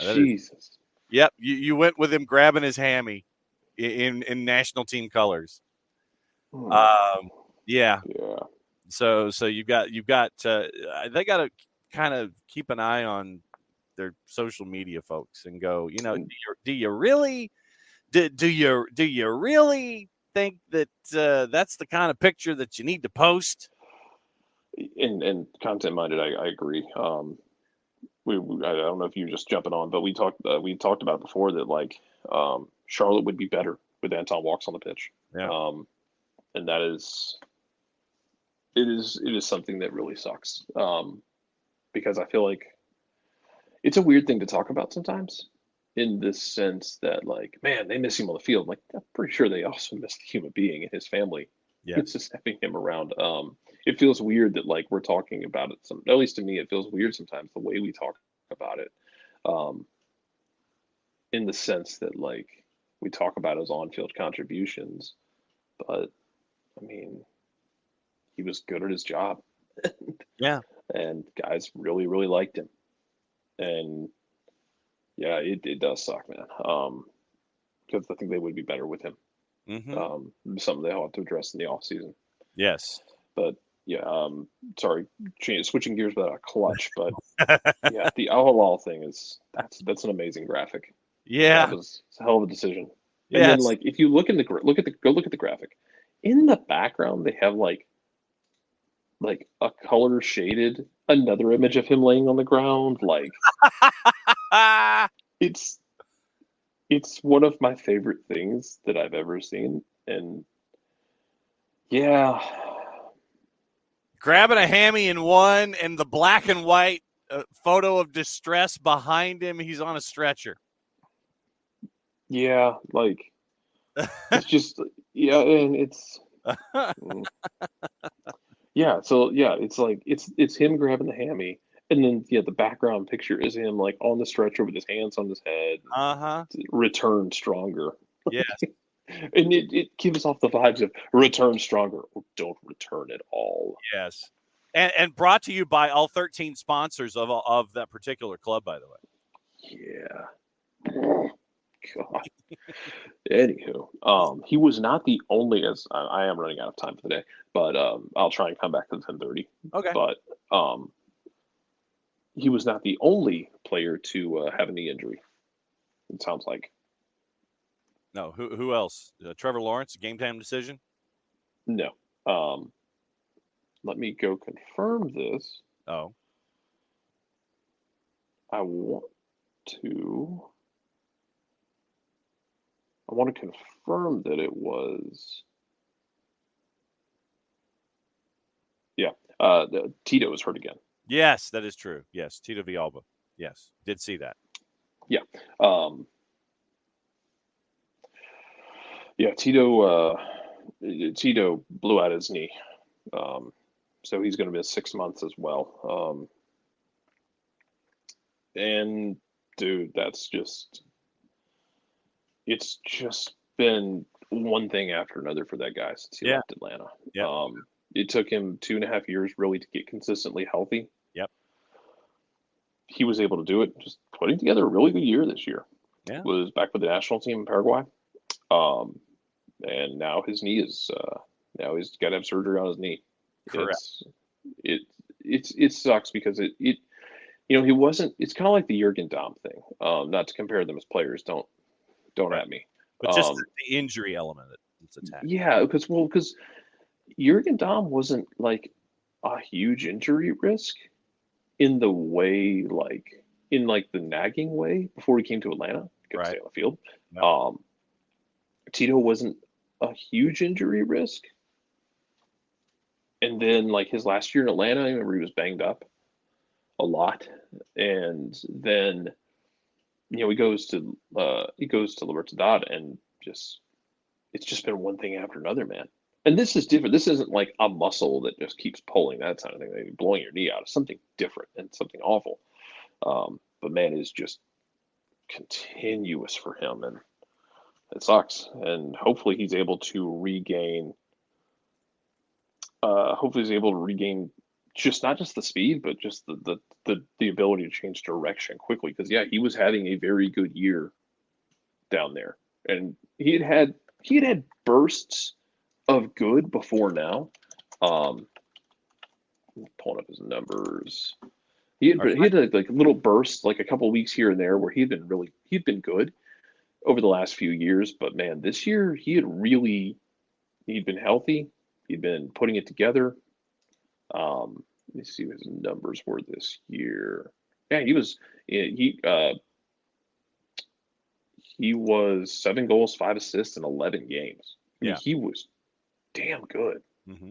Jesus. Yep, you went with him grabbing his hammy in national team colors. Yeah. So you've got they got to kind of keep an eye on their social media folks and go, do you really think that that's the kind of picture that you need to post? And content minded, I agree. I don't know if you're just jumping on, but we talked about it before that like Charlotte would be better with Anton Walkes on the pitch. Yeah. And that is it is something that really sucks. Because I feel like it's a weird thing to talk about sometimes, in this sense that like, man, they miss him on the field. Like, I'm pretty sure they also miss the human being and his family. Yes. It's just having him around. It feels weird that like we're talking about it. At least to me, it feels weird sometimes the way we talk about it. In the sense that like we talk about his on-field contributions, but I mean, he was good at his job. Yeah. And guys really, really liked him. And yeah, it does suck, man. Because I think they would be better with him. Mm-hmm. Something they'll have to address in the off season. Yes. But yeah, sorry, switching gears without a clutch. But yeah, the Al thing that's an amazing graphic. Yeah. That was a hell of a decision. Yes. And then like if you look at the graphic, in the background they have like a color shaded another image of him laying on the ground. Like it's one of my favorite things that I've ever seen. And yeah, grabbing a hammy in one, and the black and white photo of distress behind him. He's on a stretcher. Yeah, like it's just and it's yeah. So yeah, it's like it's him grabbing the hammy, and then the background picture is him like on the stretcher with his hands on his head. Return stronger. Yes. And it gives off the vibes of return stronger or don't return at all. Yes. And brought to you by all 13 sponsors of that particular club, by the way. Yeah. Oh, God. Anywho, he was not the only, as I am running out of time for the day, but I'll try and come back to the 10:30. Okay. But he was not the only player to have a knee injury, it sounds like. No, who else? Trevor Lawrence, game time decision? No. Let me go confirm this. Oh. I want to confirm that it was. Yeah. Tito was hurt again. Yes, that is true. Yes, Tito Villalba. Yes, did see that. Yeah. Yeah, Tito blew out his knee. So he's going to miss 6 months as well. And dude, it's just been one thing after another for that guy since he left Atlanta. Yeah. It took him 2.5 years really to get consistently healthy. Yep. He was able to do it, just putting together a really good year this year. Yeah. Was back with the national team in Paraguay. And now his knee is now he's got to have surgery on his knee. Correct. It sucks because he wasn't. It's kind of like the Jurgen Damm thing. Not to compare them as players. Don't at me. But just the injury element that's attached. Yeah, because Jurgen Damm wasn't like a huge injury risk in the way the nagging way before he came to Atlanta. Could stay on the field. No. Tito wasn't a huge injury risk. And then like his last year in Atlanta, I remember he was banged up a lot. And then he goes to Libertad and it's just been one thing after another, man. And this is different. This isn't like a muscle that just keeps pulling, that kind of thing. Like blowing your knee out. It's something different and something awful. But man, it's just continuous for him, and it sucks. And hopefully he's able to regain. Just not just the speed, but just the ability to change direction quickly. Because he was having a very good year down there, and he had bursts of good before now. Pulling up his numbers. He had like little bursts, like a couple of weeks here and there, where he'd been good over the last few years. But man, this year he'd been healthy. He'd been putting it together. Let me see what his numbers were this year. Yeah, he was 7 goals, 5 assists in 11 games. I mean, he was damn good. Mm-hmm.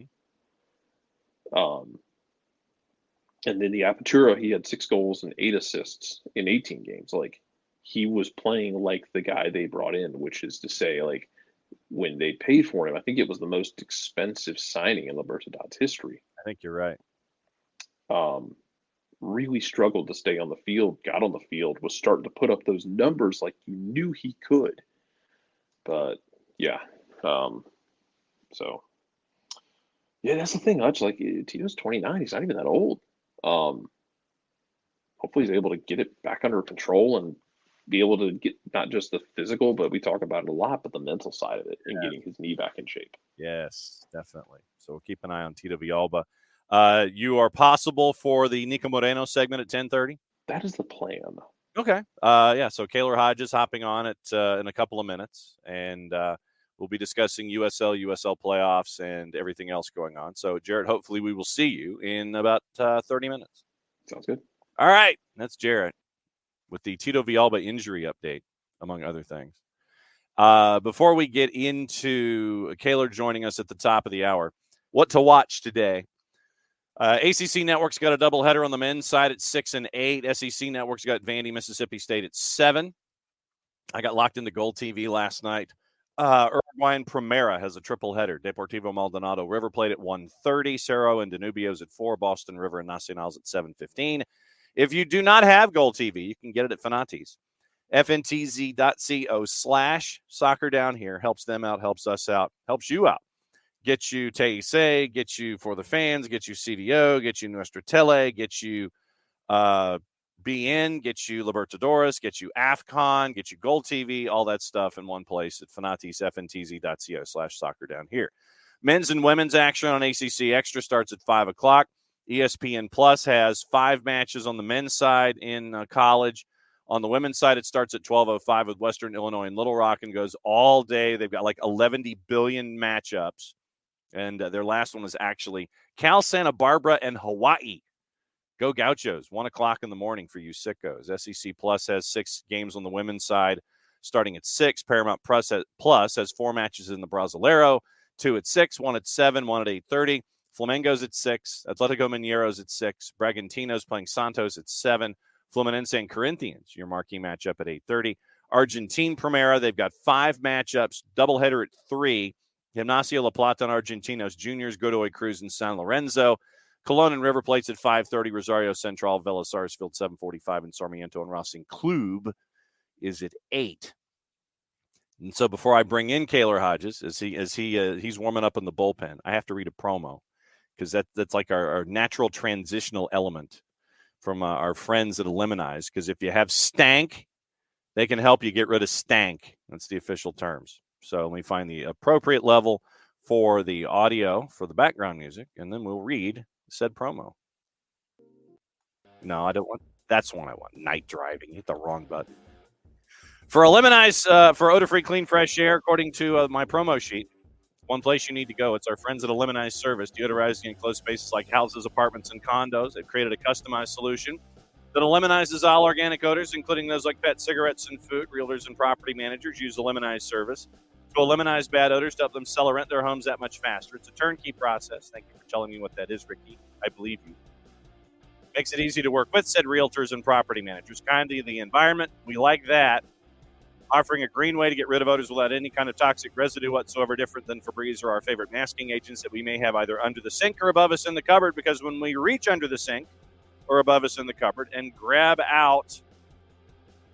And then the Apertura, he had 6 goals and 8 assists in 18 games. Like, he was playing like the guy they brought in, which is to say, like, when they paid for him, I think it was the most expensive signing in Libertadores history. I think you're right. Really struggled to stay on the field, got on the field, was starting to put up those numbers like you knew he could. But, yeah. So, yeah, that's the thing, Hutch. Like, Tito's 29. He's not even that old. Hopefully he's able to get it back under control and be able to get not just the physical, but we talk about it a lot, but the mental side of it and getting his knee back in shape. Yes, definitely. So we'll keep an eye on Tito Villalba. You are possible for the Niko Moreno segment at 10:30? That is the plan. Okay. Yeah, so Kaylor Hodges hopping on it in a couple of minutes, and we'll be discussing USL playoffs and everything else going on. So, Jarrett, hopefully we will see you in about 30 minutes. Sounds good. All right. That's Jarrett with the Tito Villalba injury update, among other things. Before we get into Kaylor joining us at the top of the hour, what to watch today? ACC Network's got a doubleheader on the men's side at 6 and 8. SEC Network's got Vandy, Mississippi State at 7. I got locked into Gold TV last night. Uruguayan Primera has a triple header. Deportivo Maldonado River Plate at 1:30. Cerro and Danubios at 4. Boston River and Nacionals at 7:15. If you do not have Gold TV, you can get it at Fanati's. FNTZ.co/soccer down here. Helps them out, helps us out, helps you out. Get you TIC, get you For the Fans, get you CDO, get you Nuestra Tele, get you BN, get you Libertadores, get you AFCON, get you Gold TV, all that stuff in one place at Fanati's, FNTZ.co/soccer down here. Men's and women's action on ACC Extra starts at 5 o'clock. ESPN Plus has 5 matches on the men's side in college. On the women's side, it starts at 12:05 with Western Illinois and Little Rock and goes all day. They've got like 11 billion matchups. And their last one was actually Cal Santa Barbara and Hawaii. Go Gauchos, 1 o'clock in the morning for you sickos. SEC Plus has 6 games on the women's side starting at 6. Paramount Plus has 4 matches in the Brasileiro, 2 at 6, 1 at 7, 1 at 8:30. Flamengo's at 6. Atletico Mineiro's at 6. Bragantino's playing Santos at 7. Fluminense and Corinthians, your marquee matchup at 8:30. Argentine Primera, they've got 5 matchups, doubleheader at 3. Gimnasia La Plata and Argentinos Juniors, Godoy Cruz and San Lorenzo. Colón and River Plate's at 5:30. Rosario Central, Vélez Sarsfield, 7:45. And Sarmiento and Racing Club is at 8. And so before I bring in Kaylor Hodges, as he's warming up in the bullpen, I have to read a promo because that's like our natural transitional element from our friends at Eliminize. Because if you have stank, they can help you get rid of stank. That's the official terms. So let me find the appropriate level for the audio, for the background music, and then we'll read said promo. No, I don't want. That's the one I want. Night driving. Hit the wrong button. For Eliminize, for odor-free, clean, fresh air, according to my promo sheet, one place you need to go. It's our friends at Eliminize Service, deodorizing enclosed spaces like houses, apartments, and condos. They've created a customized solution that eliminizes all organic odors, including those like pet, cigarettes, and food. Realtors and property managers use Eliminize Service to eliminate bad odors to help them sell or rent their homes that much faster. It's a turnkey process. Thank you for telling me what that is, Ricky. I believe you. Makes it easy to work with, said realtors and property managers. Kind to the environment. We like that. Offering a green way to get rid of odors without any kind of toxic residue whatsoever, different than Febreze or our favorite masking agents that we may have either under the sink or above us in the cupboard, because when we reach under the sink or above us in the cupboard and grab out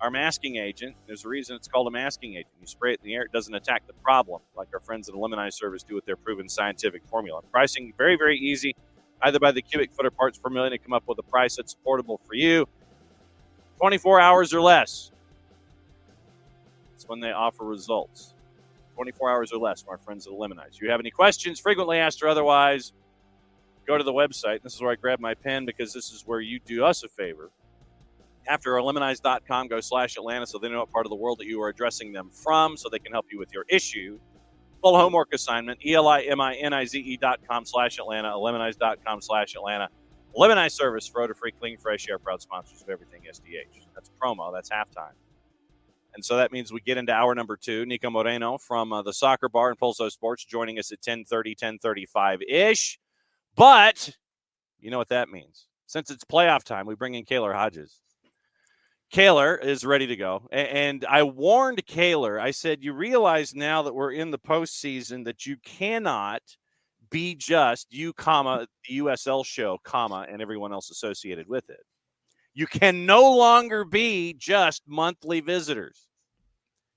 our masking agent, there's a reason it's called a masking agent. You spray it in the air, it doesn't attack the problem, like our friends at Eliminize Service do with their proven scientific formula. Pricing, very, very easy, either by the cubic foot or parts per million to come up with a price that's affordable for you. 24 hours or less. That's when they offer results. 24 hours or less from our friends at Eliminize. If you have any questions, frequently asked or otherwise, go to the website. This is where I grab my pen because this is where you do us a favor. After eliminize.com, go /Atlanta so they know what part of the world that you are addressing them from so they can help you with your issue. Full homework assignment, ELIMINIZE.com /Atlanta, eliminize.com /Atlanta. Lemon Eye Service, Rotor Free, Clean, Fresh Air, proud sponsors of everything SDH. That's promo. That's halftime. And so that means we get into hour number 2. Niko Moreno from the Soccer Bar and Pulso Sports joining us at 10:30, 10:35-ish. But you know what that means. Since it's playoff time, we bring in Kaylor Hodges. Kaylor is ready to go. And I warned Kaylor, I said, you realize now that we're in the postseason that you cannot be just you, the USL Show, and everyone else associated with it. You can no longer be just monthly visitors.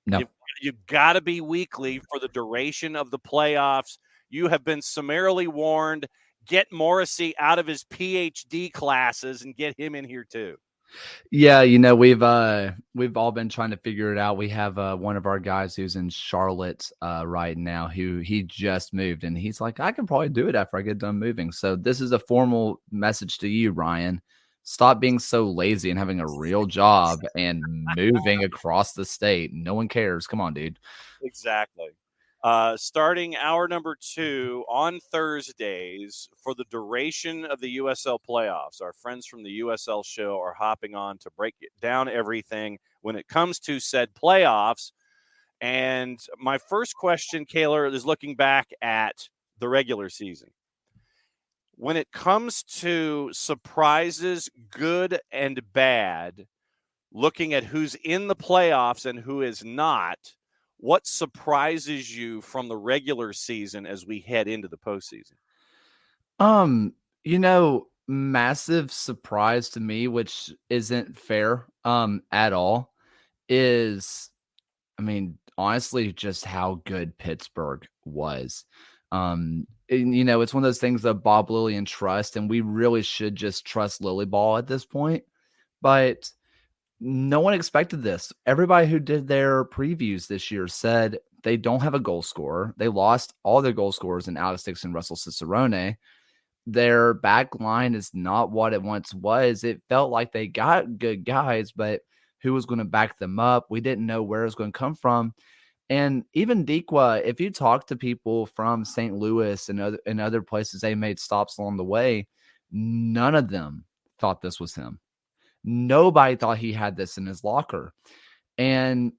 No. You've got to be weekly for the duration of the playoffs. You have been summarily warned. Get Morrissey out of his PhD classes and get him in here too. Yeah, we've all been trying to figure it out. We have one of our guys who's in Charlotte right now who he just moved, and he's like, I can probably do it after I get done moving. So this is a formal message to you, Ryan. Stop being so lazy and having a real job and moving across the state. No one cares. Come on, dude. Exactly. Starting hour number 2 on Thursdays for the duration of the USL playoffs. Our friends from the USL Show are hopping on to break down everything when it comes to said playoffs. And my first question, Kaylor, is looking back at the regular season. When it comes to surprises, good and bad, looking at who's in the playoffs and who is not, what surprises you from the regular season as we head into the postseason? Massive surprise to me, which isn't fair at all, is, honestly, just how good Pittsburgh was. It's one of those things that Bob Lillian trust, and we really should just trust Lily Ball at this point. But no one expected this. Everybody who did their previews this year said they don't have a goal scorer. They lost all their goal scorers in Alex Dixon, Russell Cicerone. Their back line is not what it once was. It felt like they got good guys, but who was going to back them up? We didn't know where it was going to come from. And even Dikwa, if you talk to people from St. Louis and other places, they made stops along the way, none of them thought this was him. Nobody thought he had this in his locker. And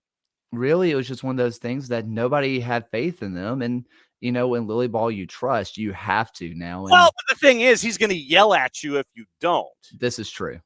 really, it was just one of those things that nobody had faith in them. And, in Lily Ball, you trust, you have to now. Well, but the thing is, he's going to yell at you if you don't. This is true.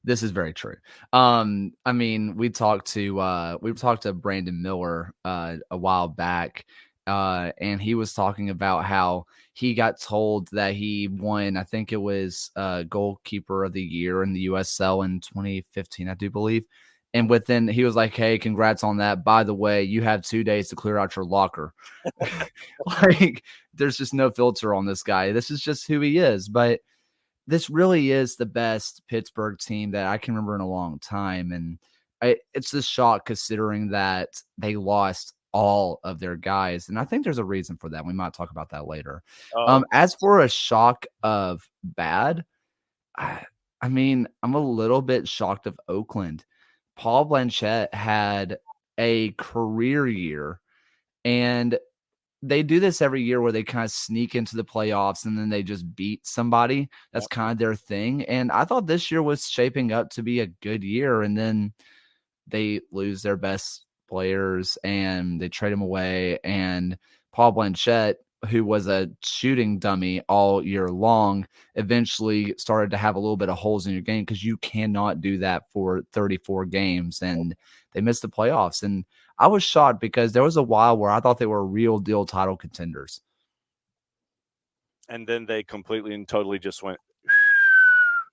This is very true. We talked to Brandon Miller a while back, and he was talking about how he got told that he won, I think it was goalkeeper of the year in the USL in 2015, I do believe. And within, he was like, hey, congrats on that. By the way, you have 2 days to clear out your locker. There's just no filter on this guy. This is just who he is. But this really is the best Pittsburgh team that I can remember in a long time. And it's a shock considering that they lost all of their guys. And I think there's a reason for that. We might talk about that later. As for a shock of bad, I'm a little bit shocked of Oakland. Paul Blanchett had a career year, and they do this every year where they kind of sneak into the playoffs and then they just beat somebody. That's kind of their thing. And I thought this year was shaping up to be a good year. And then they lose their best players and they trade them away. And Paul Blanchett, who was a shooting dummy all year long, eventually started to have a little bit of holes in your game because you cannot do that for 34 games. And they missed the playoffs. And I was shocked because there was a while where I thought they were real deal title contenders. And then they completely and totally just went.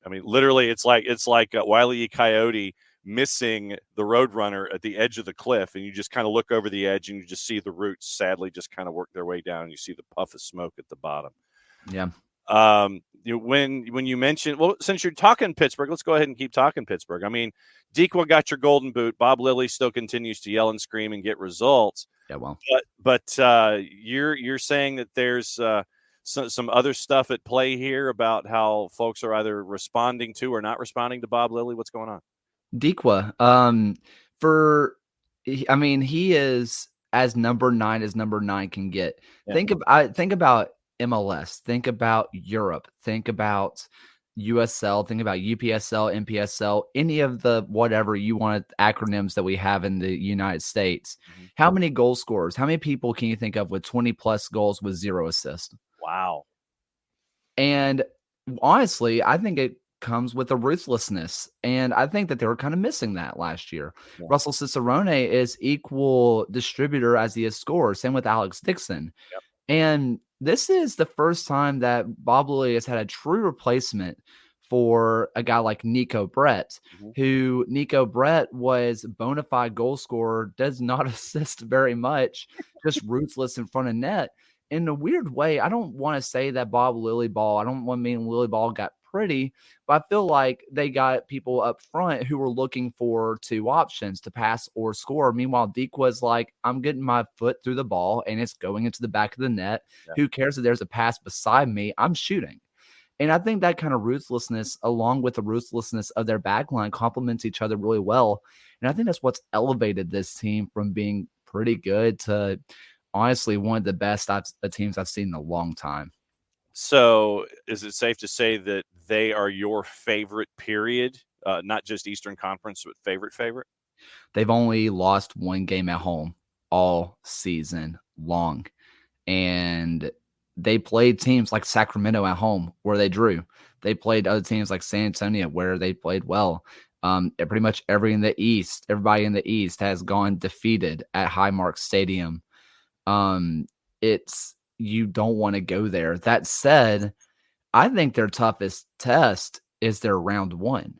Literally, it's like Wile E. Coyote missing the Roadrunner at the edge of the cliff, and you just kind of look over the edge and you just see the roots sadly just kind of work their way down. And you see the puff of smoke at the bottom. Yeah. When you mentioned, well, since you're talking Pittsburgh, let's go ahead and keep talking Pittsburgh. Dikwa got your golden boot. Bob Lilly still continues to yell and scream and get results. Yeah, well, but you're saying that there's some other stuff at play here about how folks are either responding to or not responding to Bob Lilly. What's going on? Dikwa, he is as number 9 can get. Yeah. Think about MLS. Think about Europe. Think about USL, think about UPSL, NPSL, any of the whatever you want acronyms that we have in the United States. Mm-hmm. How many goal scorers? How many people can you think of with 20 plus goals with 0 assists? Wow. And honestly, I think it comes with a ruthlessness. And I think that they were kind of missing that last year. Yeah. Russell Cicerone is equal distributor as he is scorer. Same with Alex Dixon. Yep. And this is the first time that Bob Lilly has had a true replacement for a guy like Niko Brett, who Niko Brett was bona fide goal scorer, does not assist very much, just ruthless in front of net. In a weird way, I don't want to say that Bob Lilly Ball, I don't want to mean Lilly Ball got pretty, but I feel like they got people up front who were looking for two options to pass or score. Meanwhile, Deke was like, I'm getting my foot through the ball and it's going into the back of the net. Yeah. Who cares if there's a pass beside me? I'm shooting. And I think that kind of ruthlessness, along with the ruthlessness of their backline, complements each other really well. And I think that's what's elevated this team from being pretty good to honestly one of the best teams I've seen in a long time. So is it safe to say that they are your favorite period, not just Eastern Conference, but favorite? They've only lost one game at home all season long. And they played teams like Sacramento at home where they drew. They played other teams like San Antonio where they played well. Pretty much everybody in the East has gone defeated at Highmark Stadium. You don't want to go there. That said, I think their toughest test is their round one.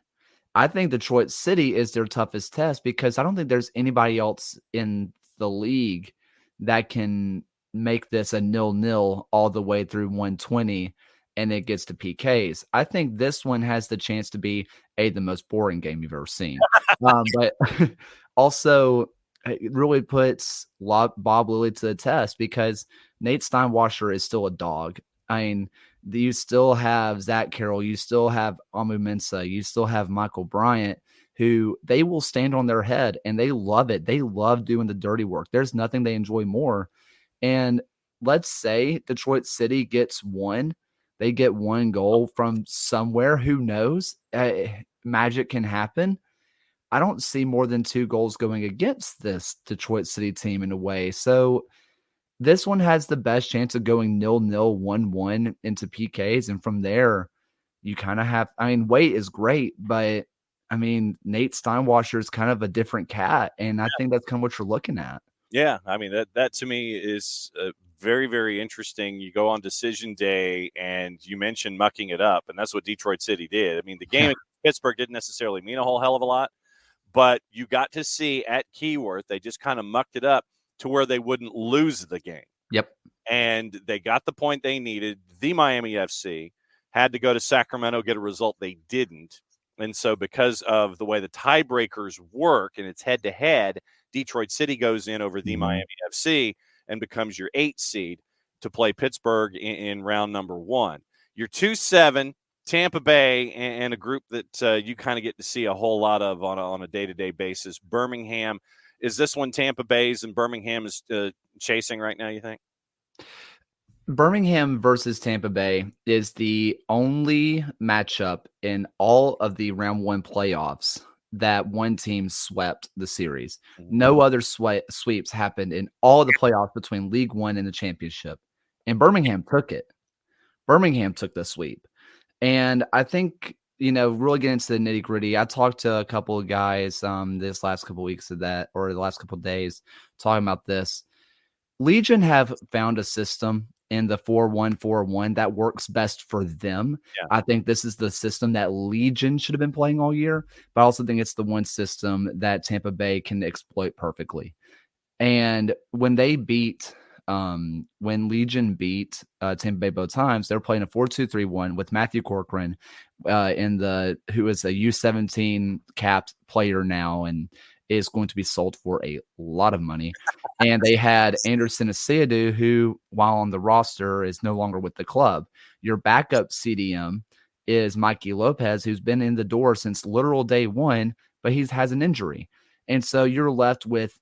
I think Detroit City is their toughest test because I don't think there's anybody else in the league that can make this a 0-0 all the way through 120 and it gets to PKs. I think this one has the chance to be the most boring game you've ever seen. But also it really puts Bob Lilly to the test because Nate Steinwasser is still a dog. I mean, you still have Zach Carroll, you still have Amu Mensah, you still have Michael Bryant, who they will stand on their head and they love it. They love doing the dirty work. There's nothing they enjoy more. And let's say Detroit City gets one. They get one goal from somewhere. Who knows? Magic can happen. I don't see more than 2 goals going against this Detroit City team in a way. So this one has the best chance of going 0-0, 1-1 into PKs. And from there, you kind of have, Waite is great, but Nate Steinwasser is kind of a different cat. And I think that's kind of what you're looking at. Yeah. That to me is very, very interesting. You go on decision day and you mentioned mucking it up, and that's what Detroit City did. The game in Pittsburgh didn't necessarily mean a whole hell of a lot, but you got to see at Keyworth, they just kind of mucked it up to where they wouldn't lose the game. Yep. And they got the point they needed. The Miami FC had to go to Sacramento, get a result they didn't. And so because of the way the tiebreakers work and it's head-to-head, Detroit City goes in over the Miami FC and becomes your 8 seed to play Pittsburgh in round number 1. Your 2-7, Tampa Bay, and a group that you kind of get to see a whole lot of on a day-to-day basis. Birmingham. Is this one Tampa Bay's and Birmingham is chasing right now, you think? Birmingham versus Tampa Bay is the only matchup in all of the round 1 playoffs that one team swept the series. No other sweeps happened in all the playoffs between League One and the championship. And Birmingham took it. Birmingham took the sweep. And I think, really get into the nitty gritty. I talked to a couple of guys this last couple of weeks of that, or the last couple of days, talking about this. Legion have found a system in the 4-1-4-1 that works best for them. Yeah. I think this is the system that Legion should have been playing all year, but I also think it's the one system that Tampa Bay can exploit perfectly. And when Legion beat Tampa Bay both times, they're playing a 4-2-3-1 with Matthew Corcoran who is a U17 capped player now and is going to be sold for a lot of money. And they had Anderson Asiedu, who, while on the roster, is no longer with the club. Your backup CDM is Mikey Lopez, who's been in the door since literal day one, but he has an injury. And so you're left with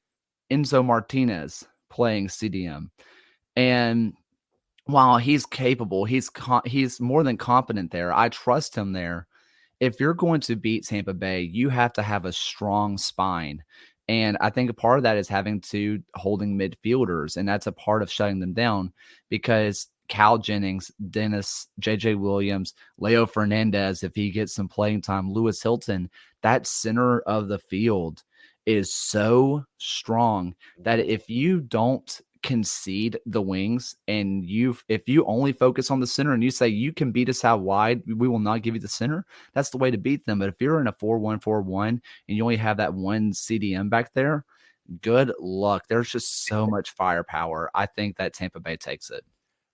Enzo Martinez playing CDM. And while he's capable, he's more than competent there. I trust him there. If you're going to beat Tampa Bay, you have to have a strong spine. And I think a part of that is having two holding midfielders, and that's a part of shutting them down because Cal Jennings, Dennis, JJ Williams, Leo Fernandez, if he gets some playing time, Lewis Hilton, that center of the field is so strong that if you don't concede the wings and if you only focus on the center and you say you can beat us out wide, we will not give you the center, that's the way to beat them. But if you're in a 4-1-4-1 and you only have that one CDM back there, good luck. There's just so much firepower. I think that Tampa Bay takes it.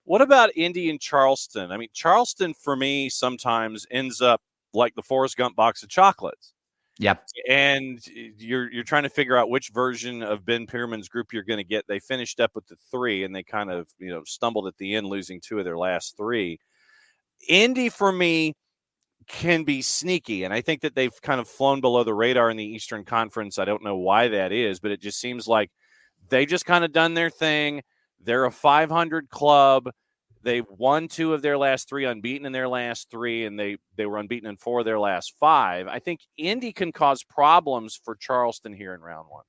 What about Indy and Charleston? I mean, Charleston for me sometimes ends up like the Forrest Gump box of chocolates. Yep. And you're trying to figure out which version of Ben Pierman's group you're going to get. They finished up with the 3, and they kind of stumbled at the end, losing 2 of their last 3. Indy for me can be sneaky, and I think that they've kind of flown below the radar in the Eastern Conference. I don't know why that is, but it just seems like they just kind of done their thing. They're a 500 club. They've won 2 of their last 3, unbeaten in their last 3, and they were unbeaten in 4 of their last 5. I think Indy can cause problems for Charleston here in round 1.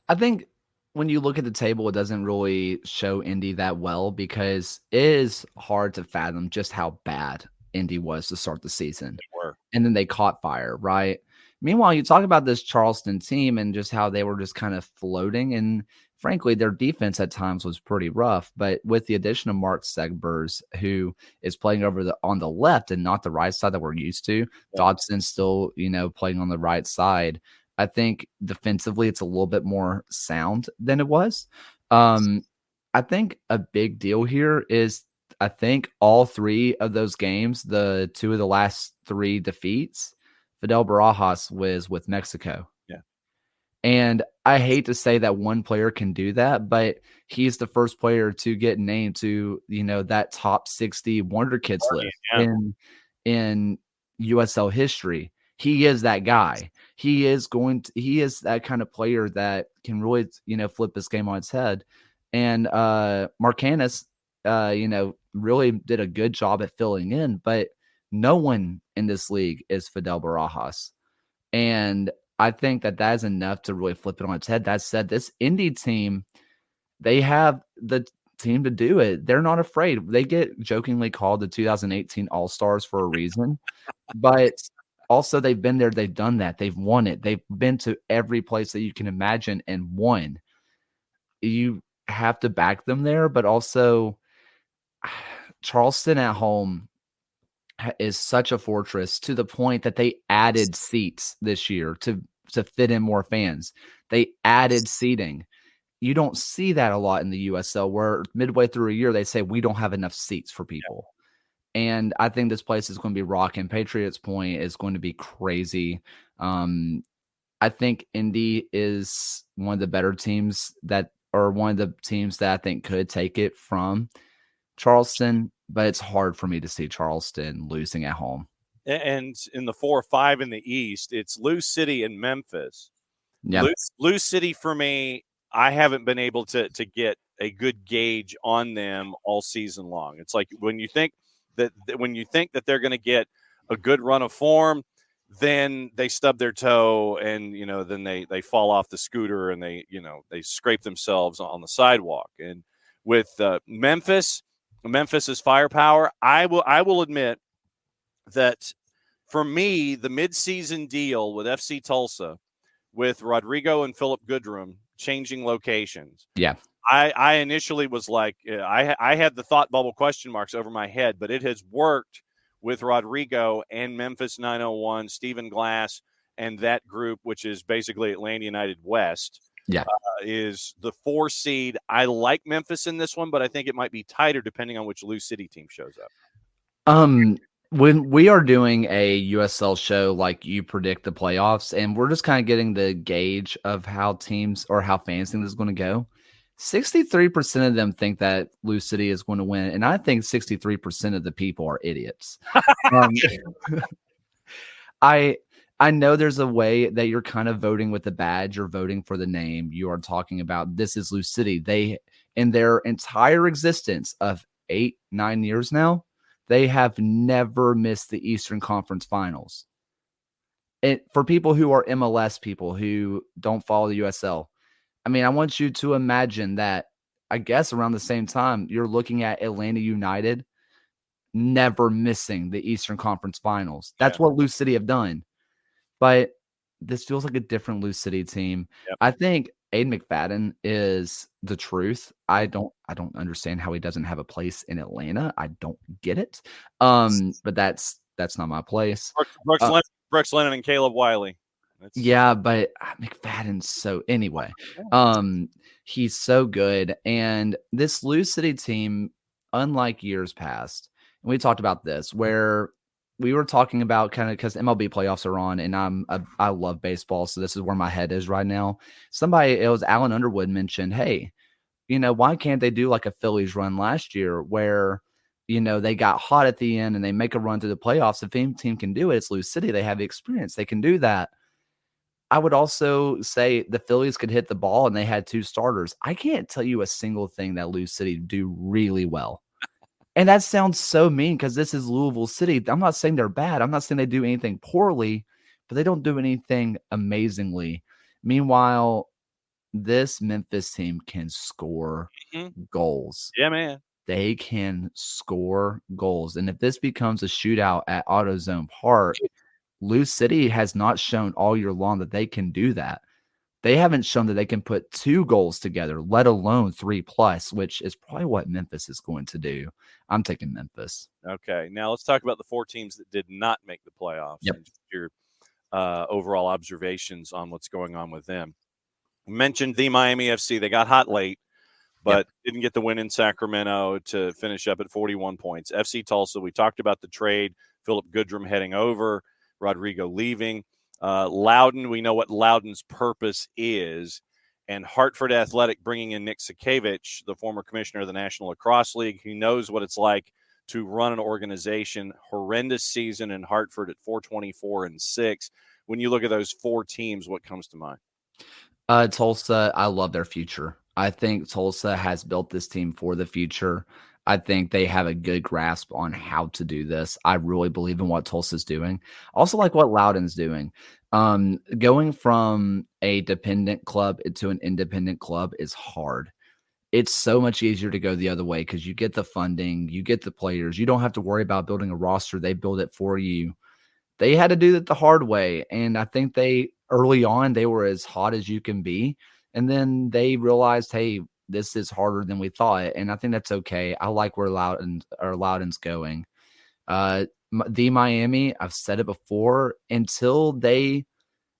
I think when you look at the table, it doesn't really show Indy that well because it is hard to fathom just how bad Indy was to start the season. They were. And then they caught fire, right? Meanwhile, you talk about this Charleston team and just how they were just kind of floating. And frankly, their defense at times was pretty rough. But with the addition of Mark Segbers, who is playing on the left and not the right side that we're used to, Dodson still, playing on the right side. I think defensively it's a little bit more sound than it was. I think a big deal here is I think all 3 of those games, the 2 of the last 3 defeats, Fidel Barajas was with Mexico. Yeah. And I hate to say that one player can do that, but he's the first player to get named to, that top 60 Wonder Kids list in USL history. He is that guy. He is that kind of player that can really, flip this game on its head. And Marcanis, really did a good job at filling in, but no one in this league is Fidel Barajas. And I think that is enough to really flip it on its head. That said, this Indy team, they have the team to do it. They're not afraid. They get jokingly called the 2018 All-Stars for a reason, but also they've been there. They've done that. They've won it. They've been to every place that you can imagine and won. You have to back them there, but also Charleston at home is such a fortress to the point that they added seats this year to fit in more fans. They added seating. You don't see that a lot in the USL where midway through a year, they say we don't have enough seats for people. And I think this place is going to be rocking. Patriots Point is going to be crazy. I think Indy is one of the better teams one of the teams that I think could take it from Charleston, but it's hard for me to see Charleston losing at home. And in the 4 or 5 in the East, it's Lou City and Memphis. Yeah. Lou City for me, I haven't been able to get a good gauge on them all season long. It's like when you think that they're going to get a good run of form, then they stub their toe and, then they fall off the scooter and they scrape themselves on the sidewalk. And with Memphis's firepower, I will admit that for me, the midseason deal with FC Tulsa with Rodrigo and Philip Goodrum changing locations. Yeah. I initially was like, I had the thought bubble question marks over my head, but it has worked with Rodrigo and Memphis 901, Stephen Glass, and that group, which is basically Atlanta United West. Yeah. Is the 4 seed. I like Memphis in this one, but I think it might be tighter depending on which Lou City team shows up. When we are doing a USL show, like you predict the playoffs, and we're just kind of getting the gauge of how teams or how fans think this is going to go. 63% of them think that Lou City is going to win, and I think 63% of the people are idiots. I know there's a way that you're kind of voting with the badge, you're voting for the name. You are talking about this is Lou City. They, in their entire existence of 8-9 years now, they have never missed the Eastern Conference Finals. For people who are MLS people who don't follow the USL, I mean, I want you to imagine that, I guess around the same time, you're looking at Atlanta United never missing the Eastern Conference Finals. That's what Lou City have done. But this feels like a different Lou City team. Yep. I think Aiden McFadden is the truth. I don't understand how he doesn't have a place in Atlanta. I don't get it. But that's not my place. Brooks Lennon and Caleb Wiley. Yeah, but McFadden's so anyway. He's so good. And this Lou City team, unlike years past, and we talked about this, where we were talking about kind of because MLB playoffs are on, and I love baseball, so this is where my head is right now. It was Alan Underwood mentioned, hey, why can't they do like a Phillies run last year where they got hot at the end and they make a run through the playoffs? If any team can do it, it's Lou City. They have the experience. They can do that. I would also say the Phillies could hit the ball and they had 2 starters. I can't tell you a single thing that Lou City do really well. And that sounds so mean because this is Louisville City. I'm not saying they're bad. I'm not saying they do anything poorly, but they don't do anything amazingly. Meanwhile, this Memphis team can score goals. Yeah, man. They can score goals. And if this becomes a shootout at AutoZone Park, Lou City has not shown all year long that they can do that. They haven't shown that they can put 2 goals together, let alone 3+, which is probably what Memphis is going to do. I'm taking Memphis. Okay, now let's talk about the 4 teams that did not make the playoffs. Yep. And your overall observations on what's going on with them. You mentioned the Miami FC. They got hot late, but didn't get the win in Sacramento to finish up at 41 points. FC Tulsa, we talked about the trade. Philip Goodrum heading over, Rodrigo leaving. Loudon, we know what Loudon's purpose is. And Hartford Athletic bringing in Nick Sakevich, the former commissioner of the National Lacrosse League. He knows what it's like to run an organization. Horrendous season in Hartford at 424-6. When you look at those 4 teams, what comes to mind? Tulsa, I love their future. I think Tulsa has built this team for the future. I think they have a good grasp on how to do this. I really believe in what Tulsa's doing. Also like what Loudon's doing. Going from a dependent club to an independent club is hard. It's so much easier to go the other way because you get the funding, you get the players. You don't have to worry about building a roster. They build it for you. They had to do it the hard way. And I think early on, they were as hot as you can be. And then they realized, hey, this is harder than we thought. And I think that's okay. I like where Loudon's going. The Miami, I've said it before, until they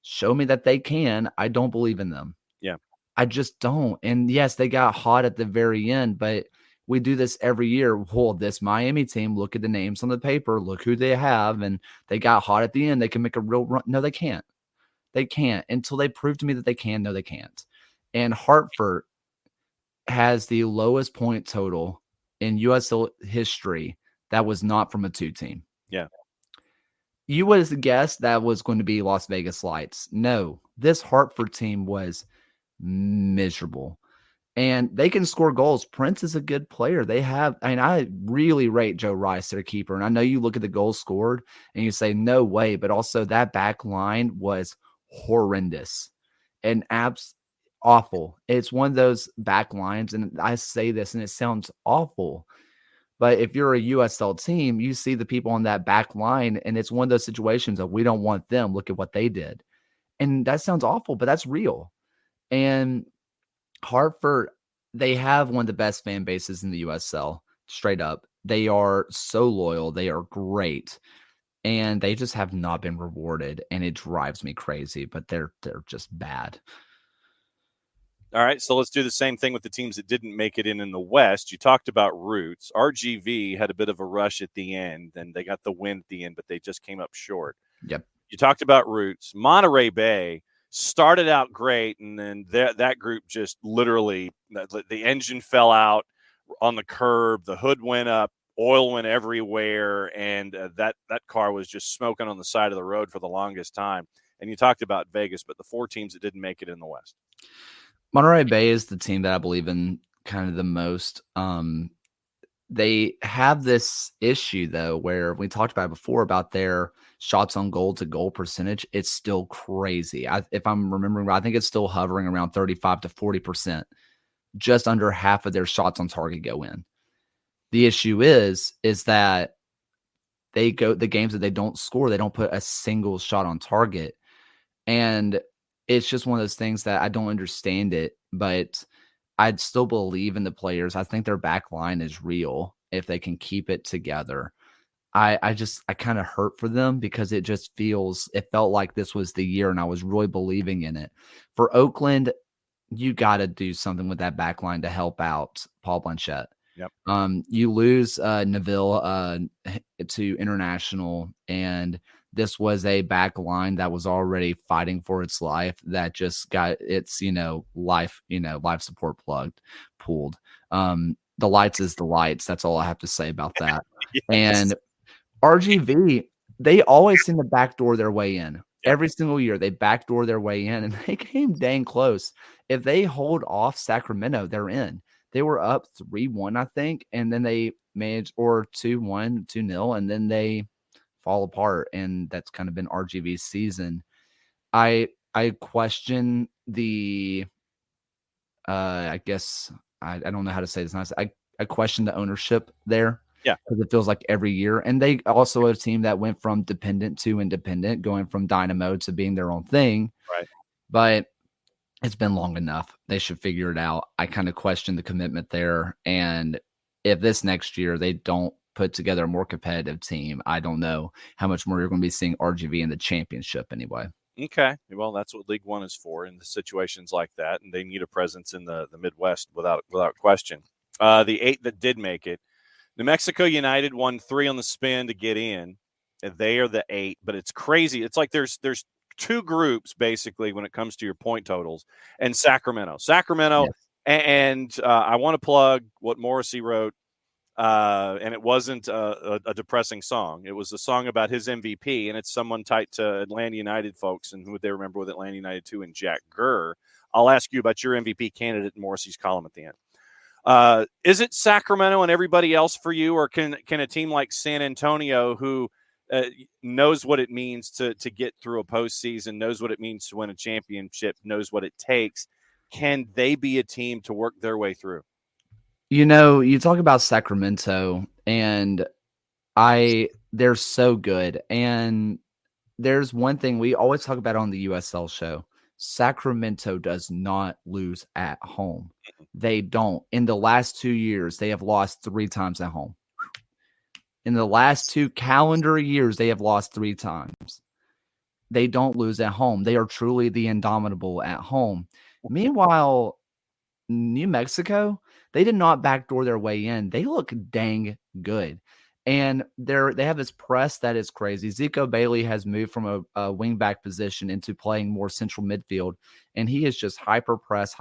show me that they can, I don't believe in them. Yeah. I just don't. And yes, they got hot at the very end, but we do this every year. Well, this Miami team, look at the names on the paper, look who they have, and they got hot at the end. They can make a real run. No, they can't. They can't until they prove to me that they can. No, they can't. And Hartford has the lowest point total in USL history that was not from a 2 team. Yeah. You would have guessed that was going to be Las Vegas Lights. No, this Hartford team was miserable. And they can score goals. Prince is a good player. I really rate Joe Rice, their keeper. And I know you look at the goals scored and you say, no way. But also that back line was horrendous and awful. It's one of those back lines. And I say this and it sounds awful. But if you're a USL team, you see the people on that back line, and it's one of those situations of we don't want them. Look at what they did. And that sounds awful, but that's real. And Hartford, they have one of the best fan bases in the USL, straight up. They are so loyal. They are great. And they just have not been rewarded. And it drives me crazy, but they're just bad. All right, so let's do the same thing with the teams that didn't make it in the West. You talked about Roots. RGV had a bit of a rush at the end, and they got the win at the end, but they just came up short. Yep. You talked about Roots. Monterey Bay started out great, and then that group just literally the engine fell out on the curb, the hood went up, oil went everywhere, and that car was just smoking on the side of the road for the longest time. And you talked about Vegas, but the 4 teams that didn't make it in the West. Monterey Bay is the team that I believe in kind of the most. they have this issue, though, where we talked about it before about their shots on goal to goal percentage. It's still crazy. If I'm remembering right, I think it's still hovering around 35 to 40%. Just under half of their shots on target go in. The issue is that the games that they don't score, they don't put a single shot on target. And it's just one of those things that I don't understand it, but I'd still believe in the players. I think their back line is real if they can keep it together. I kind of hurt for them because it felt like this was the year and I was really believing in it. For Oakland, you got to do something with that back line to help out Paul Blanchette. Yep. You lose Neville to international, and this was a back line that was already fighting for its life that just got its life support pulled. The lights is the lights. That's all I have to say about that. Yes. And RGV, they always seem to backdoor their way in. Every single year, they backdoor their way in, and they came dang close. If they hold off Sacramento, they're in. They were up 3-1, I think, and then they managed, or 2-1, 2-0, and then they fall apart, and that's kind of been RGV's season. I question the I guess I don't know how to say this nice. I question the ownership there. Yeah. Because it feels like every year. And they also a team that went from dependent to independent, going from Dynamo to being their own thing. Right. But it's been long enough. They should figure it out. I kind of question the commitment there. And if this next year they don't put together a more competitive team, I don't know how much more you're going to be seeing RGV in the championship anyway. Okay. Well, that's what League One is for in the situations like that. And they need a presence in the Midwest without question. The 8 that did make it, New Mexico United won 3 on the spin to get in. They are the 8, but it's crazy. It's like there's 2 groups basically when it comes to your point totals, and Sacramento. Yes. And I want to plug what Morrissey wrote, and it wasn't a depressing song. It was a song about his MVP, and it's someone tight to Atlanta United folks, and who would they remember with Atlanta United too, and Jack Gurr. I'll ask you about your MVP candidate in Morrissey's column at the end. Is it Sacramento and everybody else for you, or can a team like San Antonio, who knows what it means to get through a postseason, knows what it means to win a championship, knows what it takes, can they be a team to work their way through? You talk about Sacramento, and they're so good. And there's one thing we always talk about on the USL show. Sacramento does not lose at home. They don't. In the last 2 years, they have lost 3 times at home. In the last 2 calendar years, they have lost 3 times. They don't lose at home. They are truly the indomitable at home. Meanwhile, New Mexico, they did not backdoor their way in. They look dang good. And they have this press that is crazy. Zico Bailey has moved from a wingback position into playing more central midfield, and he is just hyper press.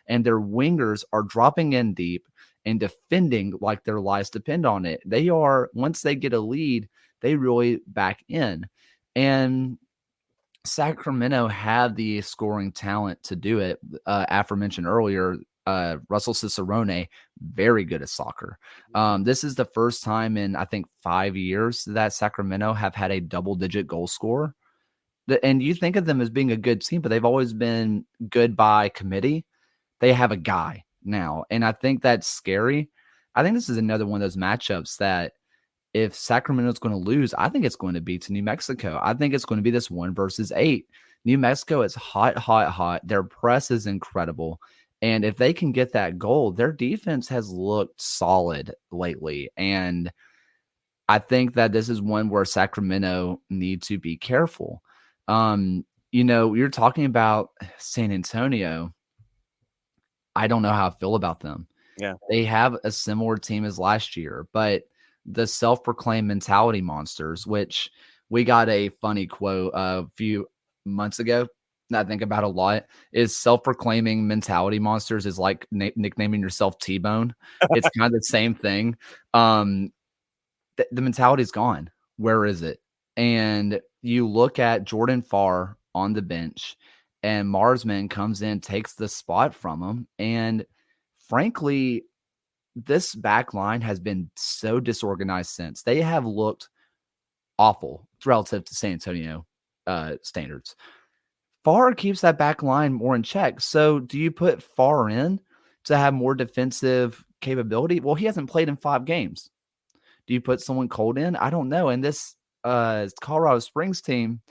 And their wingers are dropping in deep and defending like their lives depend on it. They are, once they get a lead, they really back in. And Sacramento had the scoring talent to do it. Aforementioned earlier, Russell Cicerone, very good at soccer. This is the first time in, I think, 5 years that Sacramento have had a double-digit goal scorer. And you think of them as being a good team, but they've always been good by committee. They have a guy now, and I think that's scary. I think this is another one of those matchups that if Sacramento's going to lose, I think it's going to be to New Mexico. I think it's going to be this 1 versus 8. New Mexico is hot. Their press is incredible. And if they can get that goal, their defense has looked solid lately. And I think that this is one where Sacramento need to be careful. You're talking about San Antonio. I don't know how I feel about them. Yeah. They have a similar team as last year, but the self-proclaimed mentality monsters, which we got a funny quote a few months ago that I think about a lot, is self-proclaiming mentality monsters is like nicknaming yourself T-Bone. It's kind of the same thing. The mentality's gone. Where is it? And you look at Jordan Farr on the bench, and Marsman comes in, takes the spot from him. And frankly, this back line has been so disorganized since. They have looked awful relative to San Antonio standards. Farr keeps that back line more in check. So do you put Farr in to have more defensive capability? Well, he hasn't played in 5 games. Do you put someone cold in? I don't know. And this Colorado Springs team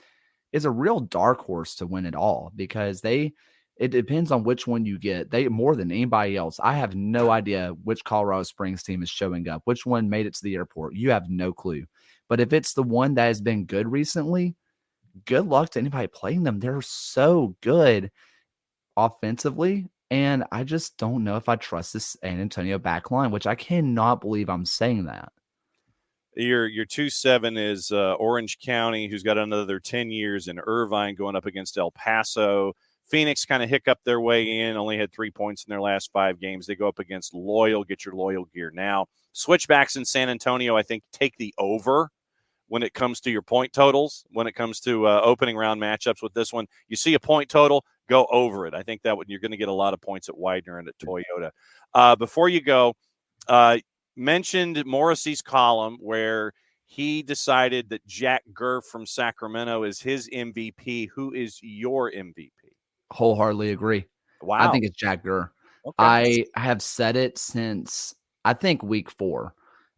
is a real dark horse to win it all because it depends on which one you get. They more than anybody else. I have no idea which Colorado Springs team is showing up, which one made it to the airport. You have no clue. But if it's the one that has been good recently, good luck to anybody playing them. They're so good offensively. And I just don't know if I trust this San Antonio back line, which I cannot believe I'm saying that. Your 2-7 is Orange County, who's got another 10 years, in Irvine going up against El Paso. Phoenix kind of hiccuped their way in, only had 3 points in their last 5 games. They go up against Loyal. Get your Loyal gear now. Switchbacks in San Antonio, I think, take the over when it comes to your point totals, when it comes to opening round matchups with this one. You see a point total, go over it. I think that you're going to get a lot of points at Widener and at Toyota. Before you go, mentioned Morrissey's column where he decided that Jack Gurr from Sacramento is his MVP. Who is your MVP? Wholeheartedly agree. Wow. I think it's Jack Gurr. Okay. I have said it since, I think, week 4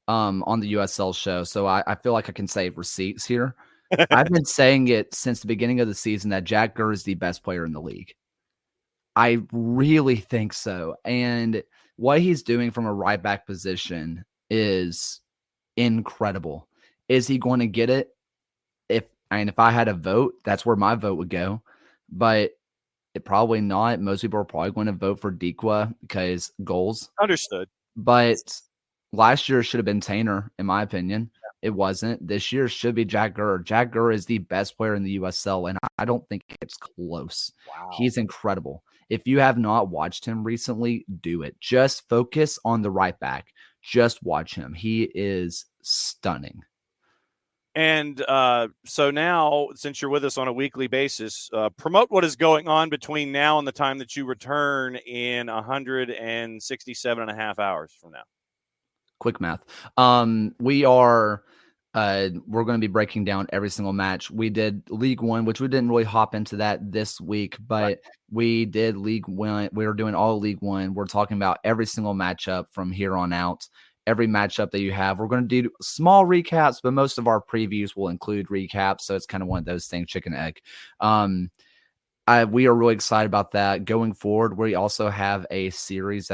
on the USL show. So I feel like I can save receipts here. I've been saying it since the beginning of the season that Jack Gurr is the best player in the league. I really think so. And what he's doing from a right back position is incredible. Is he going to get it? If I had a vote, that's where my vote would go. But probably not. Most people are probably going to vote for Dikwa because goals. Understood. But last year should have been Tainer, in my opinion. It wasn't. This year should be Jack Gurr. Jack Gurr is the best player in the USL, and I don't think it's close. Wow. He's incredible. If you have not watched him recently, do it. Just focus on the right back. Just watch him. He is stunning. And so now, since you're with us on a weekly basis, promote what is going on between now and the time that you return in 167 and a half hours from now. Quick math. We're going to be breaking down every single match. We did League One, which we didn't really hop into that this week, but we did League One. We were doing all League One. We're talking about every single matchup from here on out. Every matchup that you have. We're going to do small recaps, but most of our previews will include recaps. So it's kind of one of those things, chicken egg. We are really excited about that. Going forward, we also have a series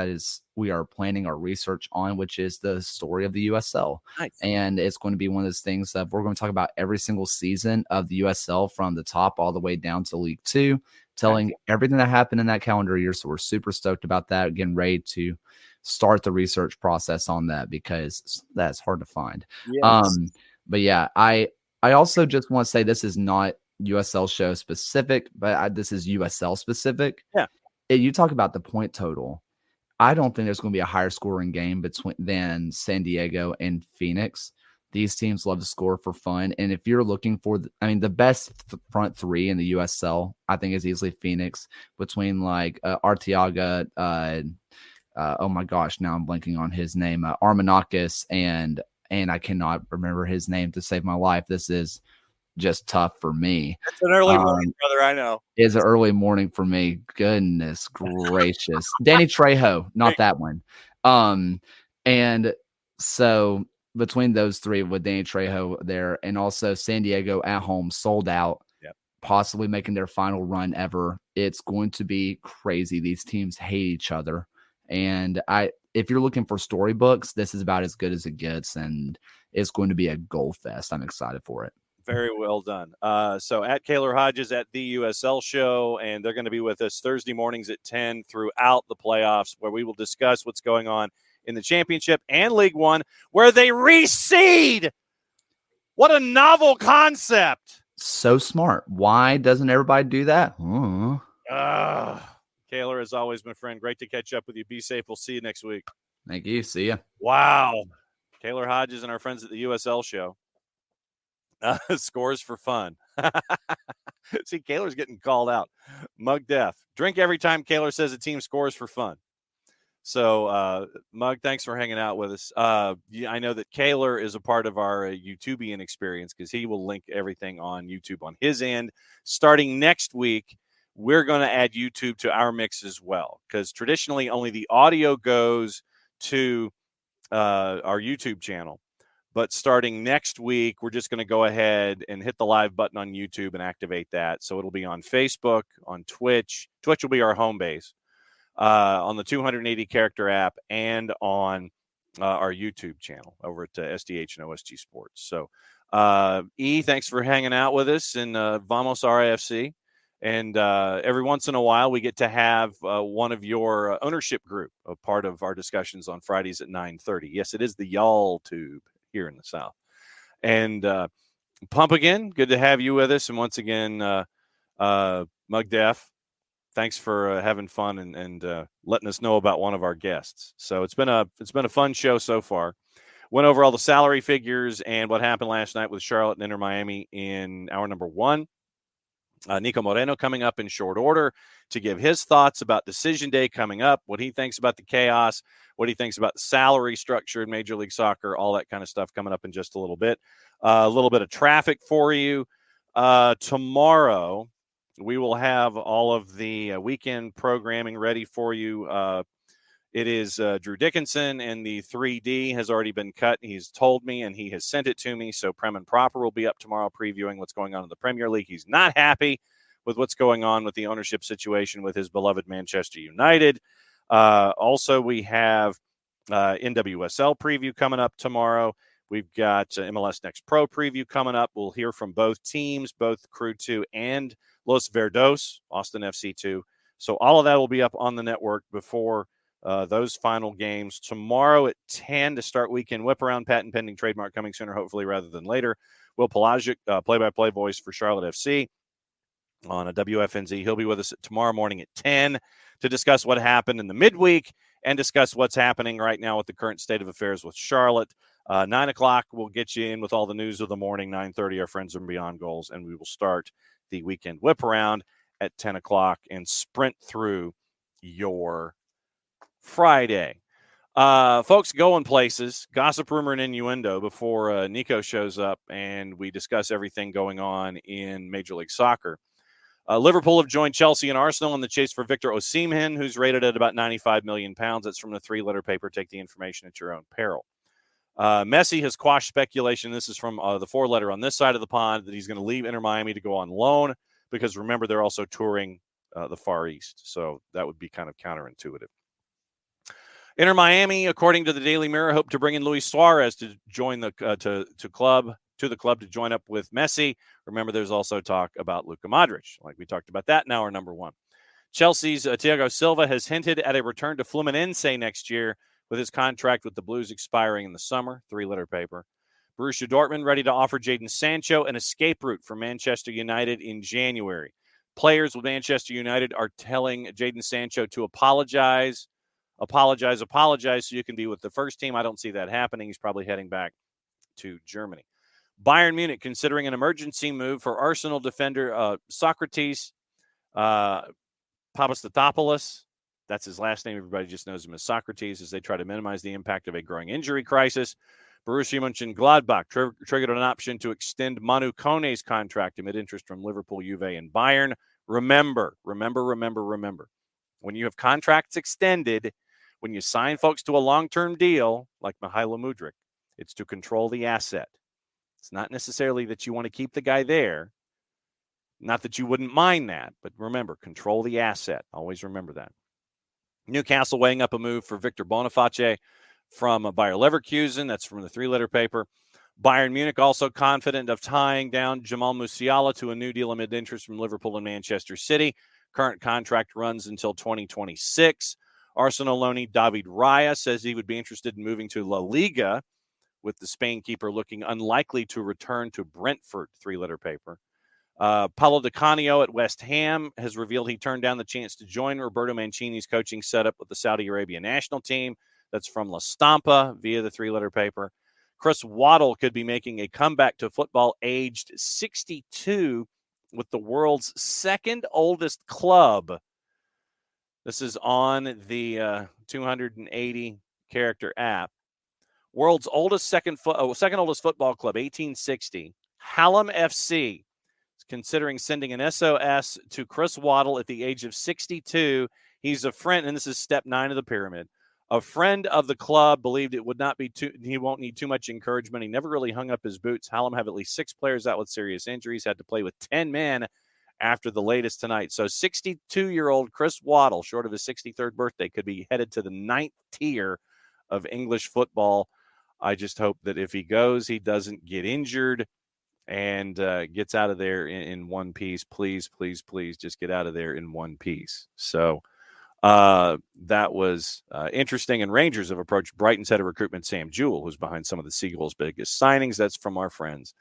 we are planning our research on, which is the story of the USL. Nice. And it's going to be one of those things that we're going to talk about every single season of the USL from the top all the way down to League 2, telling everything that happened in that calendar year. So we're super stoked about that. Getting ready to start the research process on that because that's hard to find. Yes. But yeah, I also just want to say this is not USL show specific, but this is USL specific. Yeah. You talk about the point total. I don't think there's going to be a higher scoring game than San Diego and Phoenix. These teams love to score for fun. And if you're looking for, the best front 3 in the USL, I think is easily Phoenix between like Arteaga, oh my gosh, now I'm blanking on his name, Armanakis, and I cannot remember his name to save my life. This is just tough for me. It's an early morning, brother, I know. It's an early morning for me. Goodness gracious. Danny Trejo, not that one. And so between those 3 with Danny Trejo there, and also San Diego at home, sold out, possibly making their final run ever. It's going to be crazy. These teams hate each other. And if you're looking for storybooks, this is about as good as it gets, and it's going to be a goal fest. I'm excited for it. Very well done. So at Kaylor Hodges at the USL Show, and they're going to be with us Thursday mornings at 10 throughout the playoffs, where we will discuss what's going on in the championship and League One, where they reseed. What a novel concept. So smart. Why doesn't everybody do that? Kaylor, as always, my friend, great to catch up with you. Be safe. We'll see you next week. Thank you. See ya. Wow. Kaylor Hodges and our friends at the USL Show. Scores for fun. See, Kaylor's getting called out. Mug deaf. Drink every time Kaylor says a team scores for fun. So, Mug, thanks for hanging out with us. I know that Kaylor is a part of our YouTubian experience because he will link everything on YouTube on his end. Starting next week, we're going to add YouTube to our mix as well because traditionally only the audio goes to our YouTube channel. But starting next week, we're just going to go ahead and hit the live button on YouTube and activate that. So it'll be on Facebook, on Twitch. Twitch will be our home base. On the 280 character app and on our YouTube channel over at SDH and OSG Sports. So, thanks for hanging out with us in Vamos RIFC. And every once in a while, we get to have one of your ownership group a part of our discussions on Fridays at 9:30. Yes, it is the Y'all Tube here in the South. And Pump again, good to have you with us. And once again, Mug Def, thanks for having fun and letting us know about one of our guests. So it's been a fun show so far. Went over all the salary figures and what happened last night with Charlotte and Inter Miami in hour number 1. Niko Moreno coming up in short order to give his thoughts about decision day coming up, what he thinks about the chaos, what he thinks about the salary structure in Major League Soccer, all that kind of stuff coming up in just a little bit. A little bit of traffic for you. Tomorrow, we will have all of the weekend programming ready for you. It is Drew Dickinson, and the 3D has already been cut. He's told me, and he has sent it to me. So Prem and Proper will be up tomorrow previewing what's going on in the Premier League. He's not happy with what's going on with the ownership situation with his beloved Manchester United. Also, we have NWSL preview coming up tomorrow. We've got MLS Next Pro preview coming up. We'll hear from both teams, both Crew 2 and Los Verdos, Austin FC 2. So all of that will be up on the network before those final games tomorrow at 10 to start weekend whip around. Patent pending, trademark coming sooner, hopefully rather than later. Will Pelagic, play-by-play voice for Charlotte FC on a WFNZ. He'll be with us tomorrow morning at 10 to discuss what happened in the midweek and discuss what's happening right now with the current state of affairs with Charlotte. 9 o'clock, we'll get you in with all the news of the morning. 9:30, our friends from Beyond Goals, and we will start the weekend whip around at 10 o'clock and sprint through your Friday. Folks, going places, gossip, rumor, and innuendo before Niko shows up and we discuss everything going on in Major League Soccer. Liverpool have joined Chelsea and Arsenal in the chase for Victor Osimhen, who's rated at about 95 million pounds. That's from the 3-letter paper. Take the information at your own peril. Messi has quashed speculation. This is from the 4-letter on this side of the pond that he's going to leave Inter Miami to go on loan because, remember, they're also touring the Far East. So that would be kind of counterintuitive. Inter Miami, according to the Daily Mirror, hope to bring in Luis Suarez to join the club to join up with Messi. Remember, there's also talk about Luka Modric, like we talked about that in hour number 1. Chelsea's Thiago Silva has hinted at a return to Fluminense next year with his contract with the Blues expiring in the summer. 3-letter paper. Borussia Dortmund ready to offer Jadon Sancho an escape route for Manchester United in January. Players with Manchester United are telling Jadon Sancho to apologize so you can be with the first team. I don't see that happening. He's probably heading back to Germany. Bayern Munich considering an emergency move for Arsenal defender Socrates Papastatopoulos. That's his last name. Everybody just knows him as Socrates as they try to minimize the impact of a growing injury crisis. Borussia Mönchengladbach triggered an option to extend Manu Kone's contract amid interest from Liverpool, Juve, and Bayern. Remember. When you have contracts extended, when you sign folks to a long-term deal, like Mihailo Mudryk, it's to control the asset. It's not necessarily that you want to keep the guy there. Not that you wouldn't mind that, but remember, control the asset. Always remember that. Newcastle weighing up a move for Victor Boniface from Bayer Leverkusen. That's from the 3-letter paper. Bayern Munich also confident of tying down Jamal Musiala to a new deal amid interest from Liverpool and Manchester City. Current contract runs until 2026. Arsenal loanee David Raya says he would be interested in moving to La Liga, with the Spain keeper looking unlikely to return to Brentford. 3-letter paper. Paulo Di Canio at West Ham has revealed he turned down the chance to join Roberto Mancini's coaching setup with the Saudi Arabia national team. That's from La Stampa via the 3-letter paper. Chris Waddle could be making a comeback to football aged 62 with the world's second oldest club. This is on the 280 character app. World's oldest second oldest football club, 1860. Hallam FC is considering sending an SOS to Chris Waddle at the age of 62. He's a friend, and this is step 9 of the pyramid. A friend of the club believed it would not be he won't need too much encouragement. He never really hung up his boots. Hallam have at least 6 players out with serious injuries, had to play with 10 men after the latest tonight. So 62-year-old Chris Waddle, short of his 63rd birthday, could be headed to the 9th tier of English football. I just hope that if he goes, he doesn't get injured and gets out of there in one piece. Please, please, please just get out of there in one piece. So that was interesting. And Rangers have approached Brighton's head of recruitment, Sam Jewell, who's behind some of the Seagulls' biggest signings. That's from our friends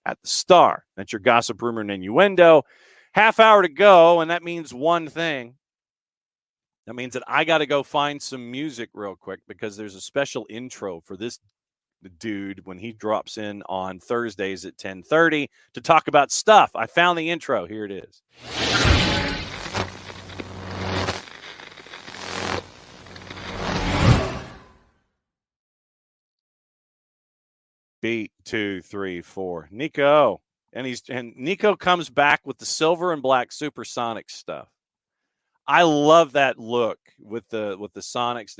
at the Star. That's your gossip, rumor, and innuendo. Half hour to go, and that means one thing. That means that I got to go find some music real quick because there's a special intro for this dude when he drops in on Thursdays at 10:30 to talk about stuff. I found the intro. Here it is. Beat 2, 3, 4. Niko. And Niko comes back with the silver and black supersonic stuff. I love that look with the Sonics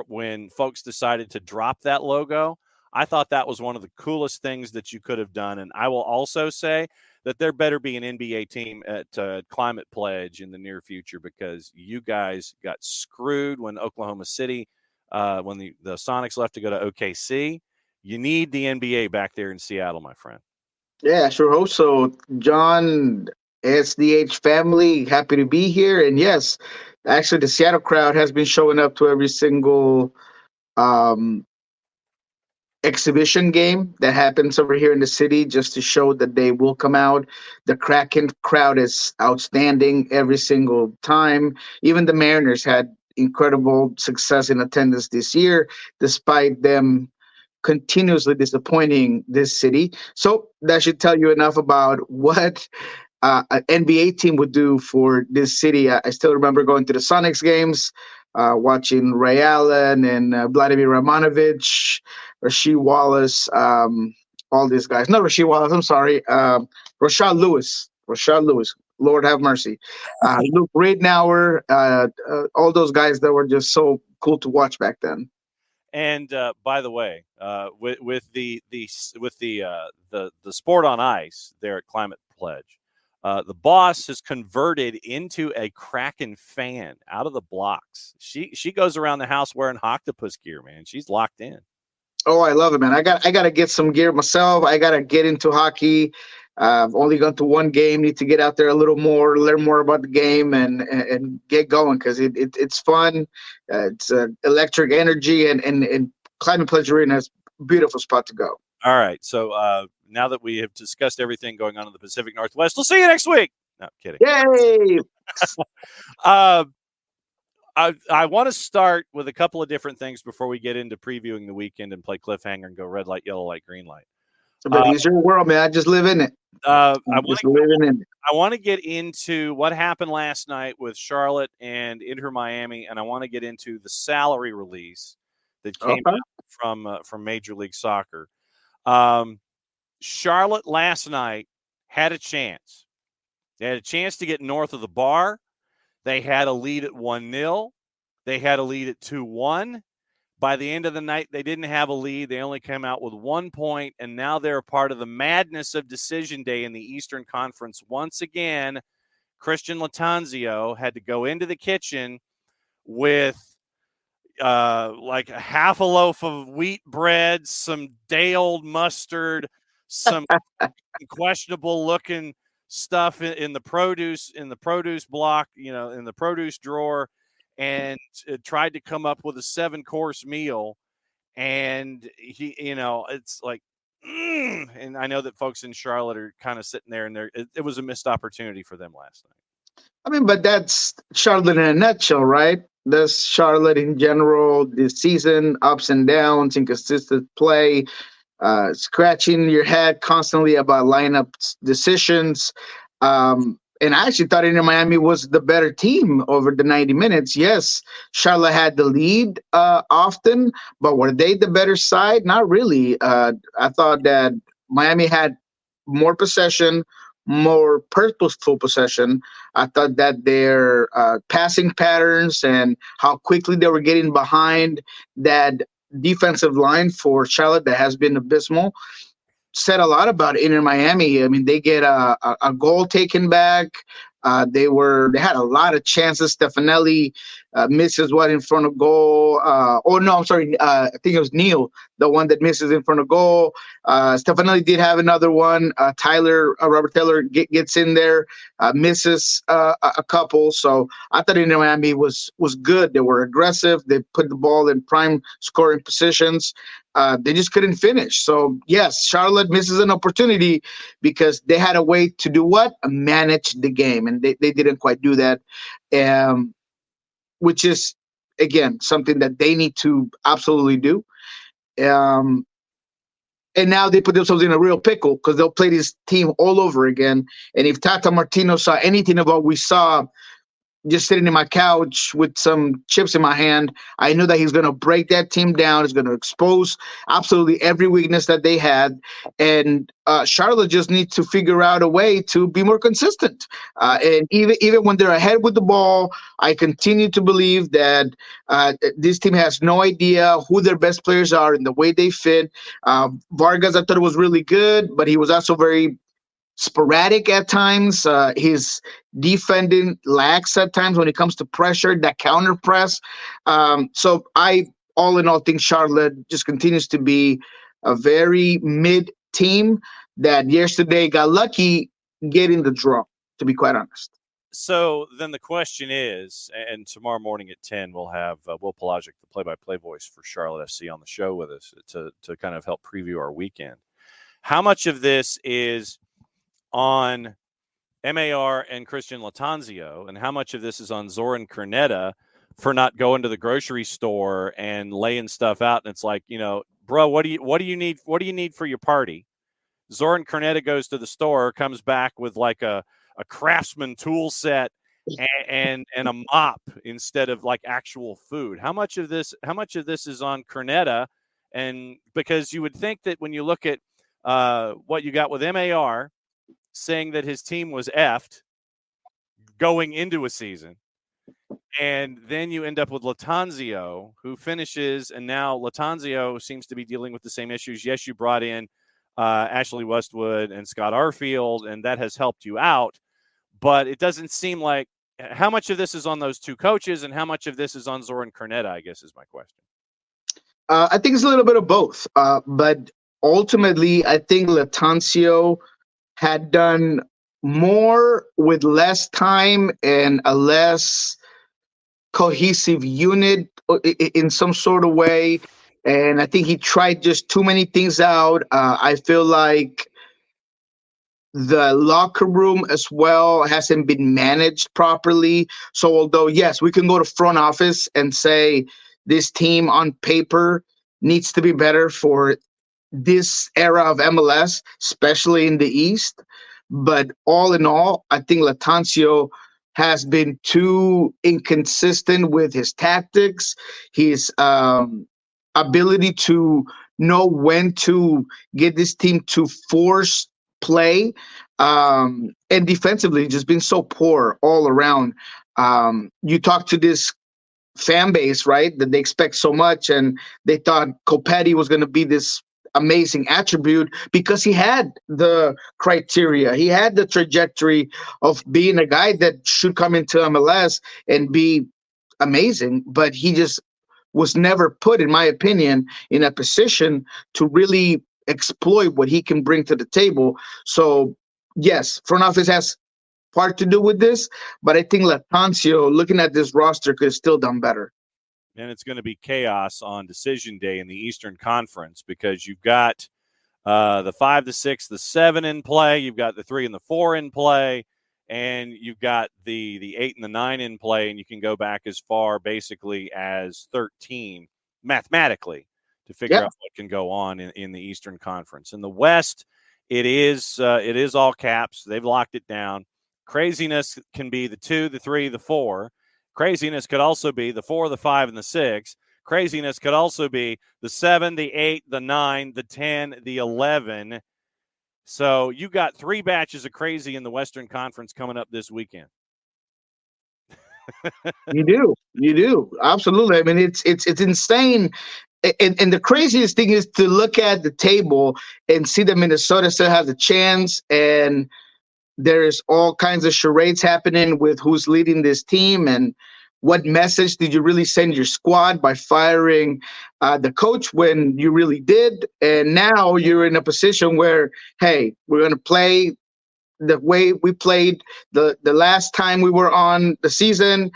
when folks decided to drop that logo. I thought that was one of the coolest things that you could have done. And I will also say that there better be an NBA team at Climate Pledge in the near future because you guys got screwed when Oklahoma City, when the Sonics left to go to OKC. You need the NBA back there in Seattle, my friend. Yeah, I sure hope so. John, SDH family, happy to be here. And yes, actually, the Seattle crowd has been showing up to every single exhibition game that happens over here in the city just to show that they will come out. The Kraken crowd is outstanding every single time. Even the Mariners had incredible success in attendance this year, despite them continuously disappointing this city. So that should tell you enough about what an NBA team would do for this city. I still remember going to the Sonics games, watching Ray Allen and Vladimir Ramanovich, Rasheed Wallace, all these guys. Not Rasheed Wallace, I'm sorry. Rashad Lewis. Lord have mercy. Luke Ridnour, all those guys that were just so cool to watch back then. And by the way, with the sport on ice there at Climate Pledge, the boss has converted into a Kraken fan out of the blocks. She goes around the house wearing octopus gear, man. She's locked in. Oh, I love it, man. I got to get some gear myself. I got to get into hockey. I've only gone to one game. Need to get out there a little more, learn more about the game, and get going because it's fun. It's electric energy, and Climate Pledge Arena is a beautiful spot to go. All right. So now that we have discussed everything going on in the Pacific Northwest, we'll see you next week. No, kidding. Yay! I want to start with a couple of different things before we get into previewing the weekend and play cliffhanger and go red light, yellow light, green light. It's your world, man. I just live in it. I want to get into what happened last night with Charlotte and Inter Miami, and I want to get into the salary release that came out from Major League Soccer. Charlotte last night had a chance. They had a chance to get north of the bar. They had a lead at 1-0. They had a lead at 2-1. By the end of the night, they didn't have a lead. They only came out with 1 point, and now they're a part of the madness of Decision Day in the Eastern Conference. Once again, Christian Latanzio had to go into the kitchen with like a half a loaf of wheat bread, some day-old mustard, some questionable-looking stuff in the produce block, in the produce drawer, and tried to come up with a 7-course meal. And he, it's like, and I know that folks in Charlotte are kind of sitting there, and it was a missed opportunity for them last night. I mean, but that's Charlotte in a nutshell, right? That's Charlotte in general this season, ups and downs, inconsistent play, scratching your head constantly about lineup decisions. and I actually thought Inter Miami was the better team over the 90 minutes. Yes, Charlotte had the lead often, but were they the better side? Not really. I thought that Miami had more possession, more purposeful possession. I thought that their passing patterns and how quickly they were getting behind that defensive line for Charlotte that has been abysmal said a lot about Inter Miami. I mean, they get a goal taken back. They had a lot of chances. Stefanelli misses one in front of goal. Oh no, I'm sorry. I think it was Neil, the one that misses in front of goal. Stefanelli did have another one. Robert Taylor gets in there, misses a couple. So I thought Inter Miami was good. They were aggressive. They put the ball in prime scoring positions. They just couldn't finish. So, yes, Charlotte misses an opportunity because they had a way to do what? Manage the game, and they didn't quite do that, which is, again, something that they need to absolutely do. And now they put themselves in a real pickle because they'll play this team all over again. And if Tata Martino saw anything of what we saw just sitting in my couch with some chips in my hand, I knew that he's going to break that team down. He's going to expose absolutely every weakness that they had. And Charlotte just needs to figure out a way to be more consistent. And even when they're ahead with the ball, I continue to believe that this team has no idea who their best players are and the way they fit. Vargas, I thought, was really good, but he was also very sporadic at times. His defending lacks at times when it comes to pressure, that counter press. So I, all in all, think Charlotte just continues to be a very mid team that yesterday got lucky getting the draw, to be quite honest. So then the question is, and tomorrow morning at 10, we'll have Will Pelagic, the play-by-play voice for Charlotte FC, on the show with us to kind of help preview our weekend. How much of this is on MAR and Christian Latanzio, and how much of this is on Zoran Cornetta for not going to the grocery store and laying stuff out? And it's like, bro, what do you need? What do you need for your party? Zoran Cornetta goes to the store, comes back with like a Craftsman tool set and a mop instead of like actual food. How much of this is on Cornetta? And because you would think that when you look at what you got with MAR, saying that his team was effed going into a season, and then you end up with Latanzio, who finishes, and now Latanzio seems to be dealing with the same issues. Yes, you brought in Ashley Westwood and Scott Arfield, and that has helped you out, but it doesn't seem like how much of this is on those two coaches and how much of this is on Zoran Cornetta, I guess, is my question. I think it's a little bit of both, but ultimately, I think Latanzio had done more with less time and a less cohesive unit in some sort of way. And I think he tried just too many things out. I feel like the locker room as well hasn't been managed properly. So although, yes, we can go to front office and say this team on paper needs to be better for this era of MLS, especially in the East. But all in all, I think Latanzio has been too inconsistent with his tactics, his ability to know when to get this team to force play, and defensively just been so poor all around. You talk to this fan base, right, that they expect so much, and they thought Copetti was going to be this amazing attribute because he had the criteria, he had the trajectory of being a guy that should come into MLS and be amazing, but he just was never put, in my opinion, in a position to really exploit what he can bring to the table. So yes, front office has part to do with this, but I think Latanzio, looking at this roster, could have still done better. And it's going to be chaos on decision day in the Eastern Conference because you've got the 5, the 6, the 7 in play. You've got the 3 and the 4 in play. And you've got the 8 and the 9 in play. And you can go back as far basically as 13 mathematically to figure out what can go on in the Eastern Conference. In the West, it is all caps. They've locked it down. Craziness can be the 2, the 3, the 4. Craziness could also be the 4, the 5, and the 6. Craziness could also be the 7, the 8, the 9, the 10, the 11. So you got 3 batches of crazy in the Western Conference coming up this weekend. You do. Absolutely. I mean, it's insane. And the craziest thing is to look at the table and see that Minnesota still has a chance, and there's all kinds of charades happening with who's leading this team and what message did you really send your squad by firing the coach when you really did. And now you're in a position where, hey, we're going to play the way we played the last time we were on the season,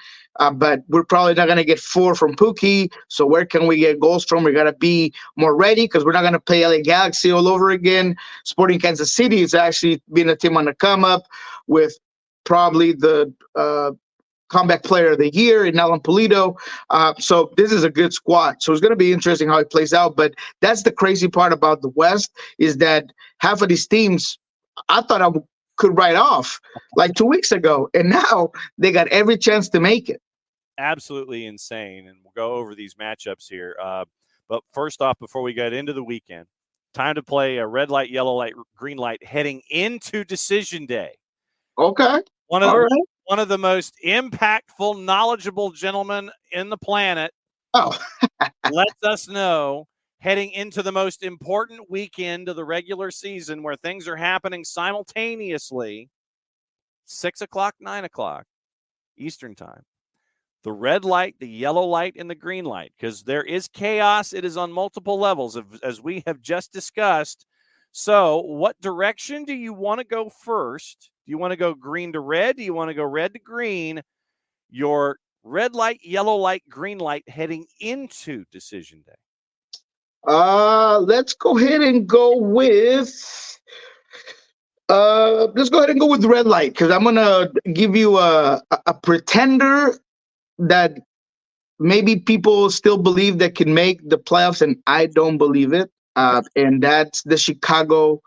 but we're probably not going to get 4 from Pookie. So where can we get goals from? We got to be more ready because we're not going to play LA Galaxy all over again. Sporting Kansas City is actually being a team on the come up with probably the comeback player of the year in Alan Pulido. So this is a good squad. So it's going to be interesting how it plays out. But that's the crazy part about the West is that half of these teams I thought I could write off like 2 weeks ago, and now they got every chance to make it. Absolutely insane, and we'll go over these matchups here. But first off, before we get into the weekend, time to play a red light, yellow light, green light heading into Decision Day. Okay. One of the most impactful, knowledgeable gentlemen in the planet lets us know heading into the most important weekend of the regular season where things are happening simultaneously, 6 o'clock, 9 o'clock Eastern time. The red light, the yellow light, and the green light, because there is chaos. It is on multiple levels, as we have just discussed. So what direction do you want to go first? Do you want to go green to red? Do you want to go red to green? Your red light, yellow light, green light heading into Decision Day. Let's go ahead and go with red light, because I'm gonna give you a pretender that maybe people still believe that can make the playoffs, and I don't believe it. And that's the Chicago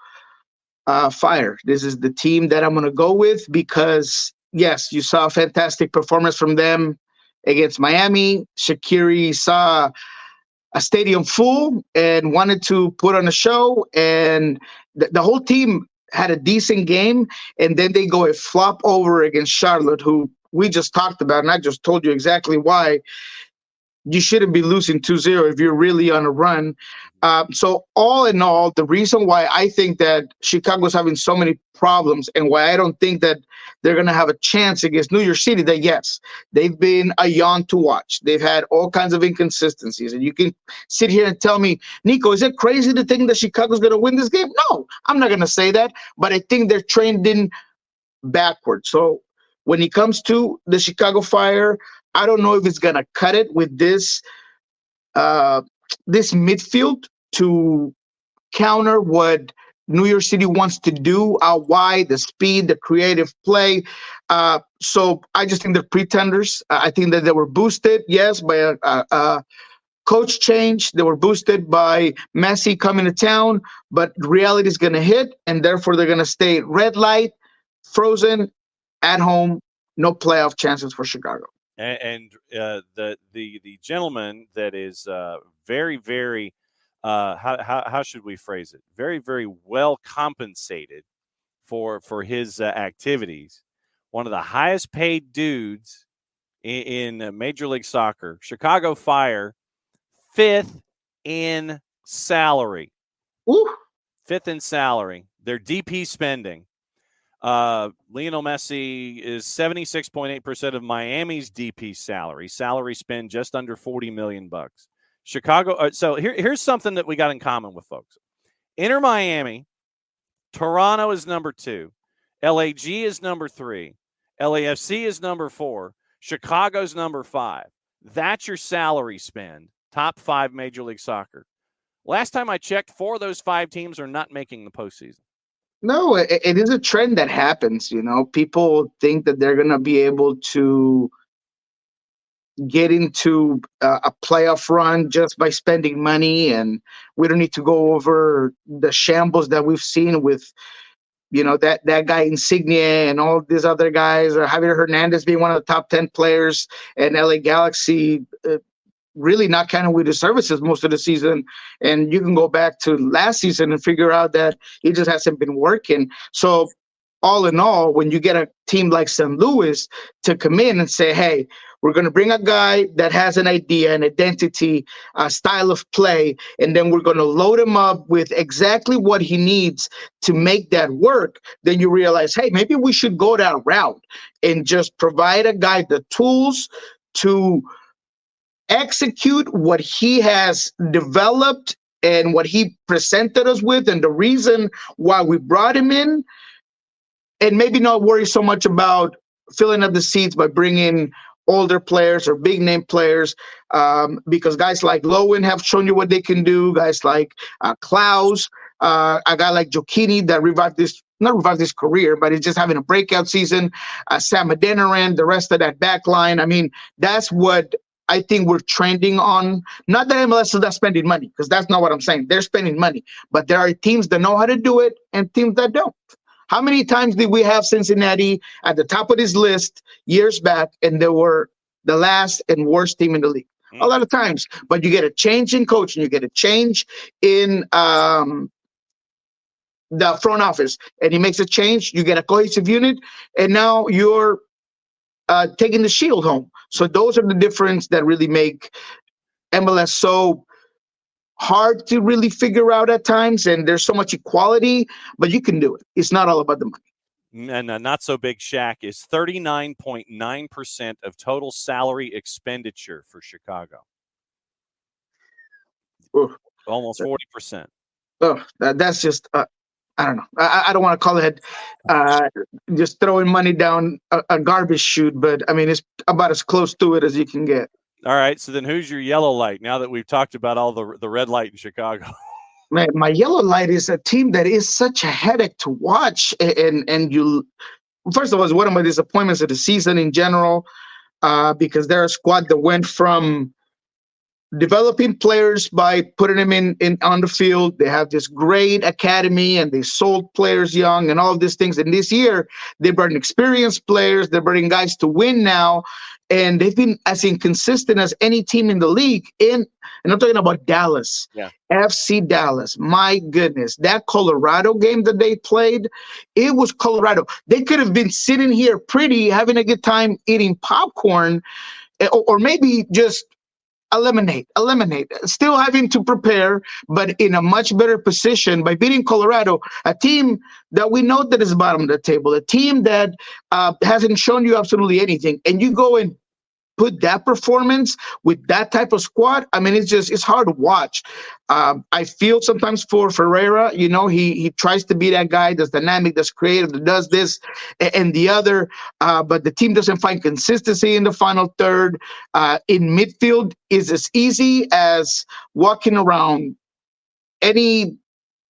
Fire. This is the team that I'm gonna go with because yes, you saw a fantastic performance from them against Miami. Shaqiri saw a stadium full and wanted to put on a show, and the whole team had a decent game, and then they go a flop over against Charlotte, who we just talked about, and I just told you exactly why you shouldn't be losing 2-0 if you're really on a run. So all in all, the reason why I think that Chicago's having so many problems and why I don't think that they're going to have a chance against New York City, that yes, they've been a yawn to watch. They've had all kinds of inconsistencies. And you can sit here and tell me, Niko, is it crazy to think that Chicago's going to win this game? No, I'm not going to say that. But I think they're trending backwards. So when it comes to the Chicago Fire, I don't know if it's going to cut it with this midfield to counter what New York City wants to do out wide, the speed, the creative play. So I just think they're pretenders. I think that they were boosted, yes, by a coach change. They were boosted by Messi coming to town, but reality is going to hit, and therefore they're going to stay red light, frozen, at home, no playoff chances for Chicago. And the gentleman that is very, very how should we phrase it? Very, very well compensated for his activities. One of the highest paid dudes in Major League Soccer. Chicago Fire, 5th in salary. Ooh. 5th in salary. Their DP spending. Lionel Messi is 76.8% of Miami's DP salary. Salary spend just under $40 million. Chicago. So here's something that we got in common with folks. Inter Miami, Toronto is number 2, LAG is number 3, LAFC is number 4, Chicago's number 5. That's your salary spend. Top 5 Major League Soccer. Last time I checked, 4 of those 5 teams are not making the postseason. No, it is a trend that happens. You know, people think that they're going to be able to get into a playoff run just by spending money, and we don't need to go over the shambles that we've seen with that guy Insigne and all these other guys, or Javier Hernandez being one of the top 10 players, and LA Galaxy really not counting with his services most of the season. And you can go back to last season and figure out that he just hasn't been working. So all in all, when you get a team like St. Louis to come in and say, hey, we're going to bring a guy that has an idea, an identity, a style of play, and then we're going to load him up with exactly what he needs to make that work, then you realize, hey, maybe we should go that route and just provide a guy the tools to execute what he has developed and what he presented us with and the reason why we brought him in, and maybe not worry so much about filling up the seats by bringing older players or big name players, because guys like Lowen have shown you what they can do. Guys like Klaus, a guy like Jokini that not revived his career, but he's just having a breakout season. Sam Adeniran, the rest of that back line. I mean, that's what I think we're trending on. Not that MLS is not spending money, because that's not what I'm saying. They're spending money, but there are teams that know how to do it and teams that don't. How many times did we have Cincinnati at the top of this list years back, and they were the last and worst team in the league? A lot of times. But you get a change in coaching, you get a change in the front office, and he makes a change, you get a cohesive unit, and now you're taking the shield home. So those are the difference that really make MLS so hard to really figure out at times, and there's so much equality, but you can do it. It's not all about the money. And Not So Big Shaq is 39.9% of total salary expenditure for Chicago. Ooh. Almost 40%. Oh, that's just I don't know. I don't want to call it just throwing money down a garbage chute, but I mean, it's about as close to it as you can get. All right, so then who's your yellow light now that we've talked about all the red light in Chicago? Man, my yellow light is a team that is such a headache to watch. And you, first of all, it's one of my disappointments of the season in general, because they're a squad that went from developing players by putting them in on the field. They have this great academy and they sold players young and all of these things. And this year, they brought in experienced players. They're bringing guys to win now. And they've been as inconsistent as any team in the league. And I'm talking about Dallas, FC Dallas. My goodness, that Colorado game that they played, it was Colorado. They could have been sitting here pretty, having a good time eating popcorn, or maybe just eliminate, still having to prepare, but in a much better position by beating Colorado, a team that we know that is bottom of the table, a team that hasn't shown you absolutely anything. And you go and put that performance with that type of squad. I mean, it's hard to watch. I feel sometimes for Ferreira, he tries to be that guy that's dynamic, that's creative, that does this and the other, but the team doesn't find consistency in the final third. In midfield is as easy as walking around any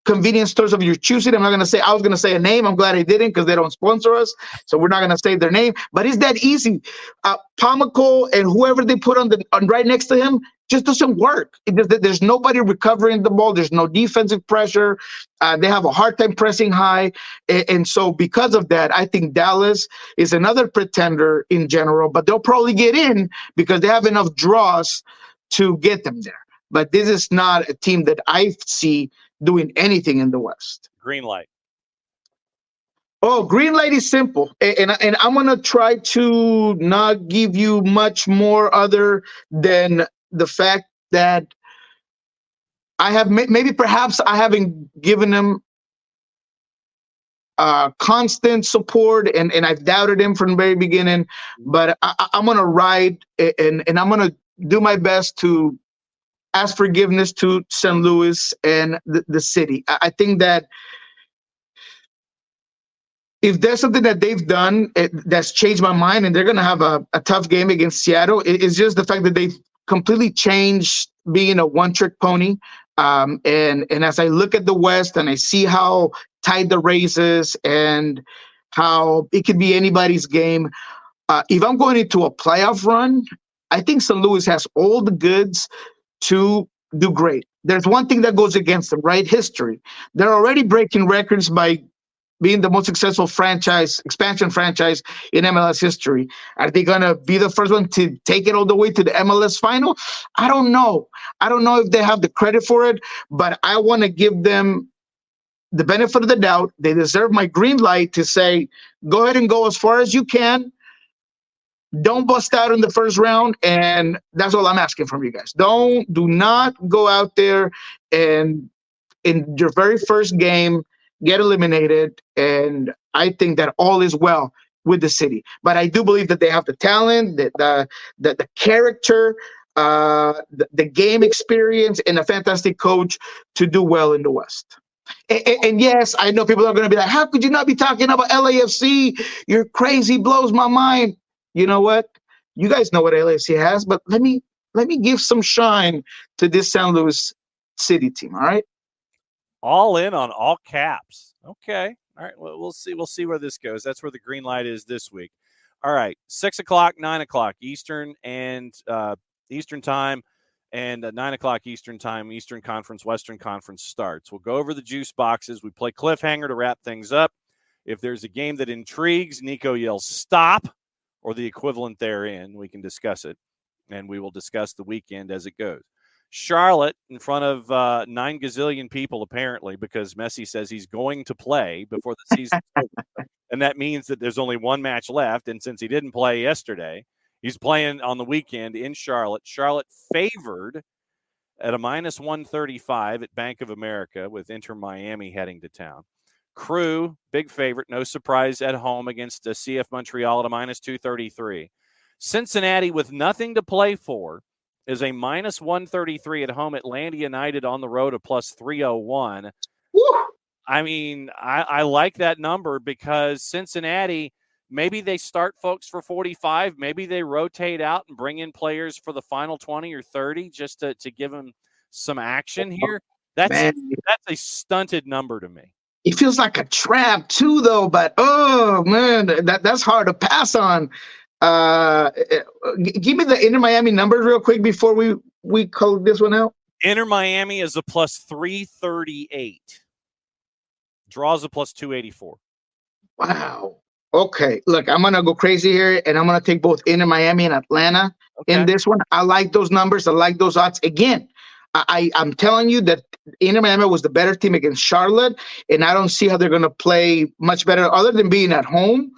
convenience stores of your choosing. I was going to say a name. I'm glad I didn't, because they don't sponsor us. So we're not going to say their name, but it's that easy. Pamako and whoever they put on right next to him just doesn't work. There's nobody recovering the ball. There's no defensive pressure. They have a hard time pressing high. And so because of that, I think Dallas is another pretender in general, but they'll probably get in because they have enough draws to get them there. But this is not a team that I see doing anything in the West. Green light. Oh, green light is simple. And I'm going to try to not give you much more other than the fact that I have perhaps I haven't given them constant support, and I've doubted him from the very beginning, but I'm going to ride and I'm going to do my best to ask forgiveness to St. Louis and the city. I think that if there's something that they've done that's changed my mind, and they're going to have a tough game against Seattle, it's just the fact that they've completely changed being a one-trick pony. And as I look at the West and I see how tight the race is and how it could be anybody's game, if I'm going into a playoff run, I think St. Louis has all the goods to do great. There's one thing that goes against them, right? History. They're already breaking records by being the most successful expansion franchise in MLS history. Are they going to be the first one to take it all the way to the MLS final? I don't know. I don't know if they have the credit for it, but I want to give them the benefit of the doubt. They deserve my green light to say, go ahead and go as far as you can. Don't bust out in the first round, and that's all I'm asking from you guys. Do not go out there and in your very first game get eliminated. And I think that all is well with the city. But I do believe that they have the talent, the character, the game experience, and a fantastic coach to do well in the West. And yes, I know people are going to be like, how could you not be talking about LAFC? You're crazy, blows my mind. You know what? You guys know what LAFC has, but let me give some shine to this San Luis City team, all right? All in on all caps. Okay. All right. Well, we'll see. We'll see where this goes. That's where the green light is this week. All right. 6 o'clock, 9 o'clock Eastern and Eastern time, and 9 o'clock Eastern time, Eastern Conference, Western Conference starts. We'll go over the juice boxes. We play cliffhanger to wrap things up. If there's a game that intrigues, Niko yells stop or the equivalent therein. We can discuss it, and we will discuss the weekend as it goes. Charlotte in front of 9 gazillion people, apparently, because Messi says he's going to play before the season over. And that means that there's only one match left. And since he didn't play yesterday, he's playing on the weekend in Charlotte. Charlotte favored at a minus 135 at Bank of America with Inter Miami heading to town. Crew, big favorite, no surprise at home against CF Montreal at a minus 233. Cincinnati with nothing to play for is a minus 133 at home. Atlanta United on the road, a plus 301. Woo! I mean, I like that number because Cincinnati, maybe they start folks for 45. Maybe they rotate out and bring in players for the final 20 or 30 just to give them some action here. That's a stunted number to me. It feels like a trap too, though. But, oh, man, that's hard to pass on. Give me the Inter Miami numbers real quick before we call this one out. Inter Miami is a plus 338. Draws a plus 284. Wow. Okay. Look, I'm going to go crazy here, and I'm going to take both Inter Miami and Atlanta in this one. I like those numbers. I like those odds. Again, I'm telling you that Inter Miami was the better team against Charlotte, and I don't see how they're going to play much better other than being at home.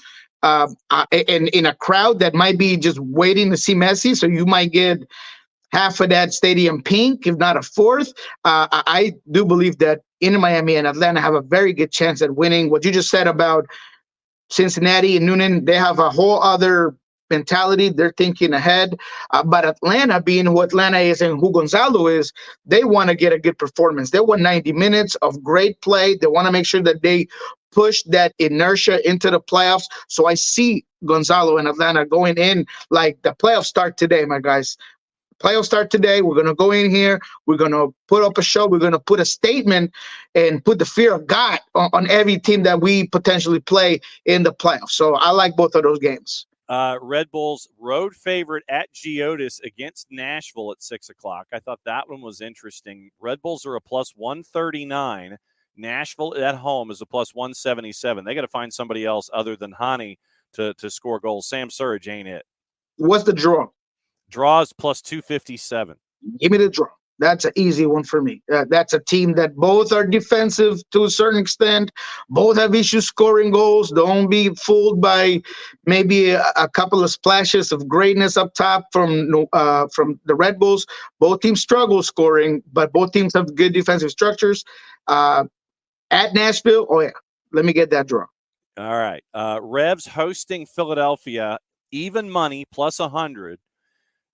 And in a crowd that might be just waiting to see Messi, so you might get half of that stadium pink, if not a fourth. I do believe that Inter Miami and Atlanta have a very good chance at winning. What you just said about Cincinnati and Noonan, they have a whole other mentality. They're thinking ahead. But Atlanta, being who Atlanta is and who Gonzalo is, they want to get a good performance. They want 90 minutes of great play. They want to make sure that they push that inertia into the playoffs. So I see Gonzalo and Atlanta going in like the playoffs start today, my guys. Playoffs start today. We're going to go in here. We're going to put up a show. We're going to put a statement and put the fear of God on every team that we potentially play in the playoffs. So I like both of those games. Red Bulls road favorite at Geodis against Nashville at 6 o'clock. I thought that one was interesting. Red Bulls are a plus 139. Nashville at home is a plus 177. They got to find somebody else other than Hani to score goals. Sam Surridge ain't it. What's the draw? Draws plus 257. Give me the draw. That's an easy one for me. That's a team that both are defensive to a certain extent. Both have issues scoring goals. Don't be fooled by maybe a couple of splashes of greatness up top from the Red Bulls. Both teams struggle scoring, but both teams have good defensive structures. At Nashville, oh yeah, let me get that draw. All right. Revs hosting Philadelphia, even money, plus 100.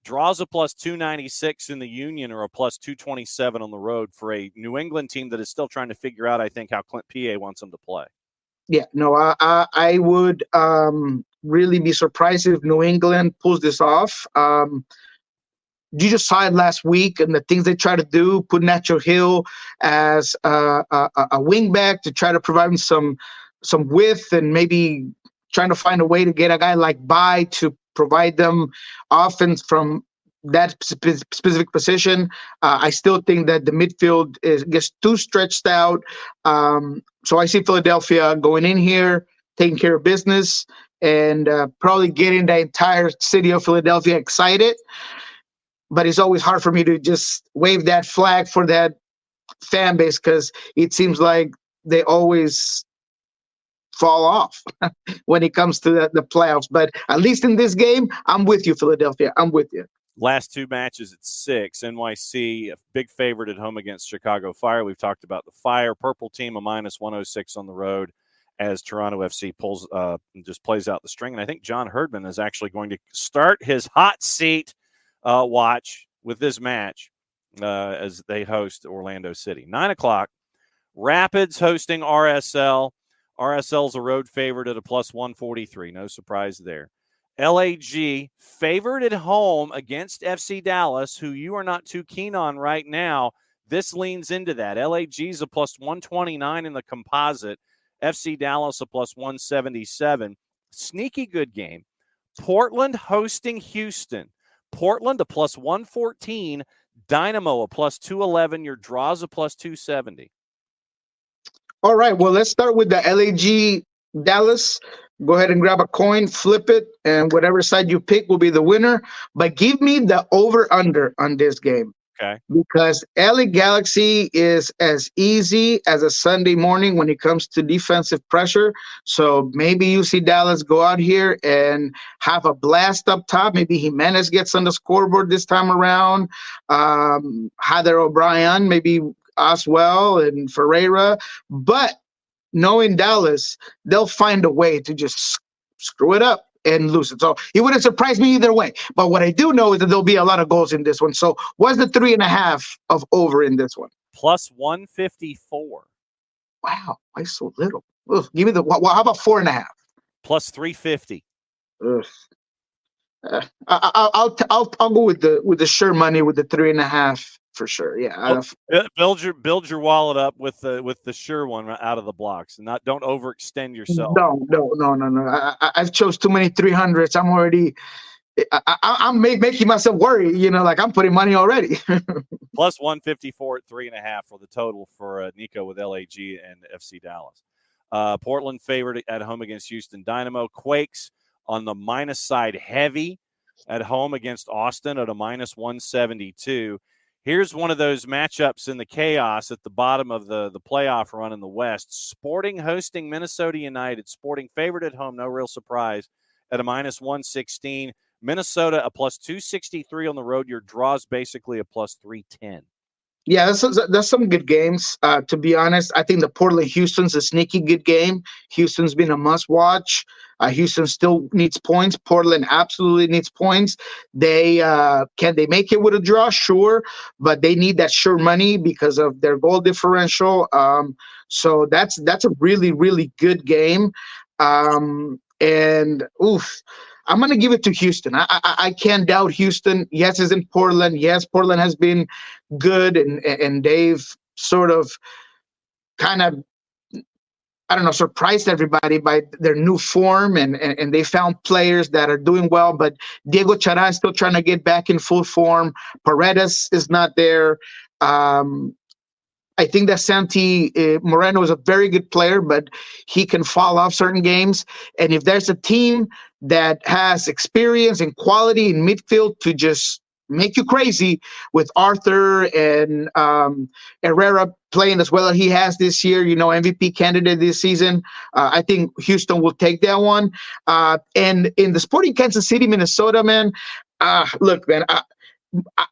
Draws a plus 296 in the Union or a plus 227 on the road for a New England team that is still trying to figure out, I think, how Clint P.A. wants them to play. Yeah, no, I would really be surprised if New England pulls this off. You just saw it last week and the things they try to do, put Nacho Hill as a wingback to try to provide him some width and maybe trying to find a way to get a guy like Bai to provide them offense from that specific position. I still think that the midfield gets too stretched out. So I see Philadelphia going in here, taking care of business, and probably getting the entire city of Philadelphia excited. But it's always hard for me to just wave that flag for that fan base because it seems like they always fall off when it comes to the playoffs. But at least in this game, I'm with you, Philadelphia. I'm with you. Last two matches at 6. NYC, a big favorite at home against Chicago Fire. We've talked about the Fire. Purple team, a -106 on the road as Toronto FC pulls and just plays out the string. And I think John Herdman is actually going to start his hot seat watch with this match as they host Orlando City. 9 o'clock, Rapids hosting RSL. RSL's a road favorite at a +143. No surprise there. LAG favored at home against FC Dallas, who you are not too keen on right now. This leans into that. LAG's a +129 in the composite. FC Dallas a +177. Sneaky good game. Portland hosting Houston. Portland a +114. Dynamo a +211. Your draws a +270. All right. Well, let's start with the LAG Dallas. Go ahead and grab a coin, flip it, and whatever side you pick will be the winner. But give me the over-under on this game. Okay. Because LA Galaxy is as easy as a Sunday morning when it comes to defensive pressure. So maybe you see Dallas go out here and have a blast up top. Maybe Jimenez gets on the scoreboard this time around. Heather O'Brien, maybe Oswell and Ferreira. But knowing Dallas, they'll find a way to just screw it up and lose it. So it wouldn't surprise me either way. But what I do know is that there'll be a lot of goals in this one. So what's the 3.5 of over in this one? +154. Wow, why so little? Ugh, give me the. Well, how about 4.5? +350. Ugh. I'll go with the sure money with the 3.5 for sure. Yeah. Build your wallet up with the sure one out of the blocks, and don't overextend yourself. No. I've chose too many 300s. I'm already. I'm making myself worry. Like I'm putting money already. +154 at 3.5 for the total for Niko with LAG and FC Dallas. Portland favored at home against Houston Dynamo. Quakes on the minus side heavy at home against Austin at a -172. Here's one of those matchups in the chaos at the bottom of the playoff run in the West. Sporting hosting Minnesota United. Sporting favored at home, no real surprise, at a -116. Minnesota a +263 on the road. Your draw's basically a +310. Yeah, that's some good games. To be honest, I think the Portland-Houston's a sneaky good game. Houston's been a must-watch. Houston still needs points. Portland absolutely needs points. Can they make it with a draw? Sure, but they need that sure money because of their goal differential. So that's a really, really good game. And I'm going to give it to Houston. I can't doubt Houston. Yes, it's in Portland. Yes, Portland has been good, and they've sort of kind of, I don't know, surprised everybody by their new form, and they found players that are doing well. But Diego Chara is still trying to get back in full form. Paredes is not there. I think that Santi Moreno is a very good player, but he can fall off certain games. And if there's a team that has experience and quality in midfield to just make you crazy with Arthur and Herrera playing as well as he has this year, MVP candidate this season, I think Houston will take that one. And in the Sporting Kansas City, Minnesota, man, look, man,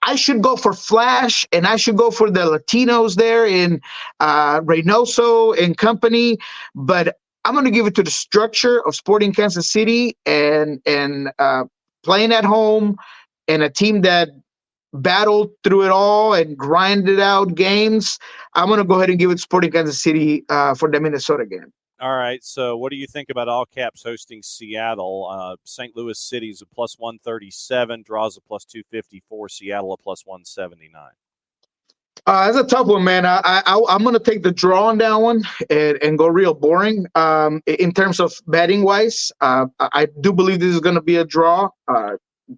I should go for Flash, and I should go for the Latinos there in Reynoso and company, but I'm going to give it to the structure of Sporting Kansas City and playing at home and a team that battled through it all and grinded out games. I'm going to go ahead and give it Sporting Kansas City for the Minnesota game. All right, so what do you think about All Caps hosting Seattle? St. Louis City's a +137, draws a +254, Seattle a +179. That's a tough one, man. I'm going to take the draw on that one and go real boring. In terms of betting wise, I do believe this is going to be a draw.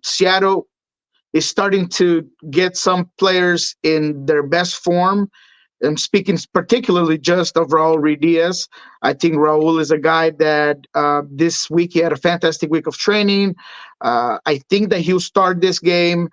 Seattle is starting to get some players in their best form. I'm speaking particularly just of Raul Ruidiaz. I think Raul is a guy that this week he had a fantastic week of training. I think that he'll start this game.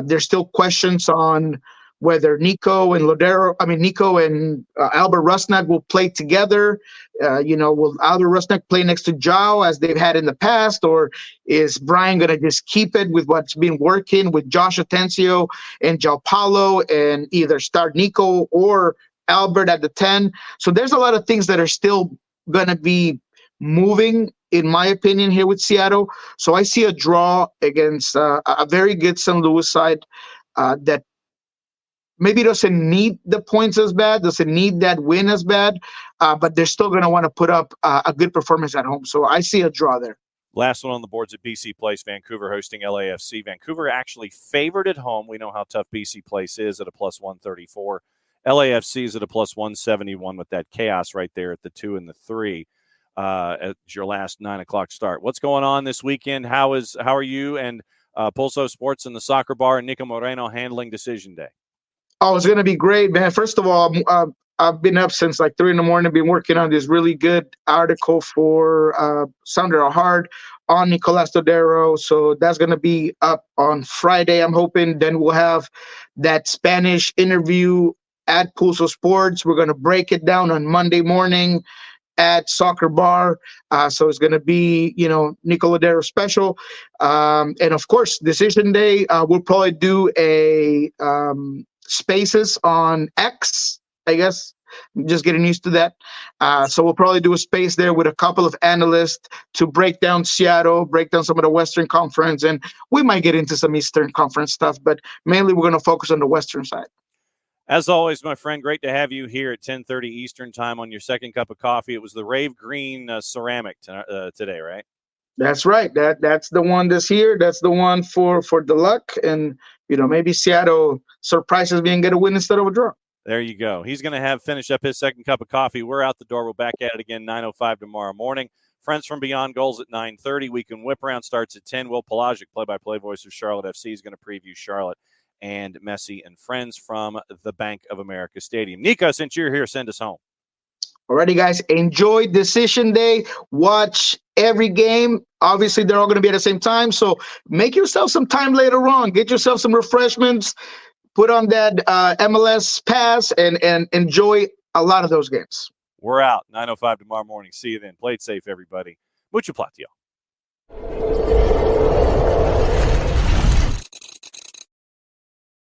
There's still questions on whether Niko and Albert Rusnak will play together. Will Albert Rusnak play next to João as they've had in the past, or is Brian going to just keep it with what's been working with Josh Atencio and João Paulo and either start Niko or Albert at the 10? So there's a lot of things that are still going to be moving, in my opinion, here with Seattle. So I see a draw against a very good St. Louis side that maybe doesn't need the points as bad, doesn't need that win as bad, but they're still going to want to put up a good performance at home. So I see a draw there. Last one on the boards at BC Place, Vancouver hosting LAFC. Vancouver actually favored at home. We know how tough BC Place is at a plus 134. LAFC is at a plus 171 with that chaos right there at the 2 and the 3 at your last 9 o'clock start. What's going on this weekend? How are you and Pulso Sports and the Soccer Bar and Niko Moreno handling decision day? Oh, it's going to be great, man. First of all, I've been up since like 3 a.m, been working on this really good article for Sounder Hard on Nicolas Todero. So that's going to be up on Friday, I'm hoping. Then we'll have that Spanish interview at Pulso Sports. We're going to break it down on Monday morning at Soccer Bar. So it's going to be, Nico Ladero special. And of course, decision day, we'll probably do a Spaces on X, I guess. I'm just getting used to that. So we'll probably do a space there with a couple of analysts to break down Seattle, break down some of the Western Conference, and we might get into some Eastern Conference stuff, but mainly we're going to focus on the Western side. As always, my friend, great to have you here at 10:30 Eastern time on your second cup of coffee. It was the Rave Green ceramic today, right? That's right. That's the one this year. That's the one for the luck. And, maybe Seattle surprises me and get a win instead of a draw. There you go. He's going to finish up his second cup of coffee. We're out the door. We're back at it again, 9:05 tomorrow morning. Friends from Beyond Goals at 9:30. Weekend Whip Around starts at 10. Will Pelagic, play-by-play voice of Charlotte FC, is going to preview Charlotte and Messi and friends from the Bank of America Stadium. Niko, since you're here, send us home. Alrighty, guys. Enjoy decision day. Watch every game. Obviously, they're all going to be at the same time. So make yourself some time later on. Get yourself some refreshments. Put on that MLS pass and enjoy a lot of those games. We're out. 9:05 tomorrow morning. See you then. Play it safe, everybody. Mucho platio.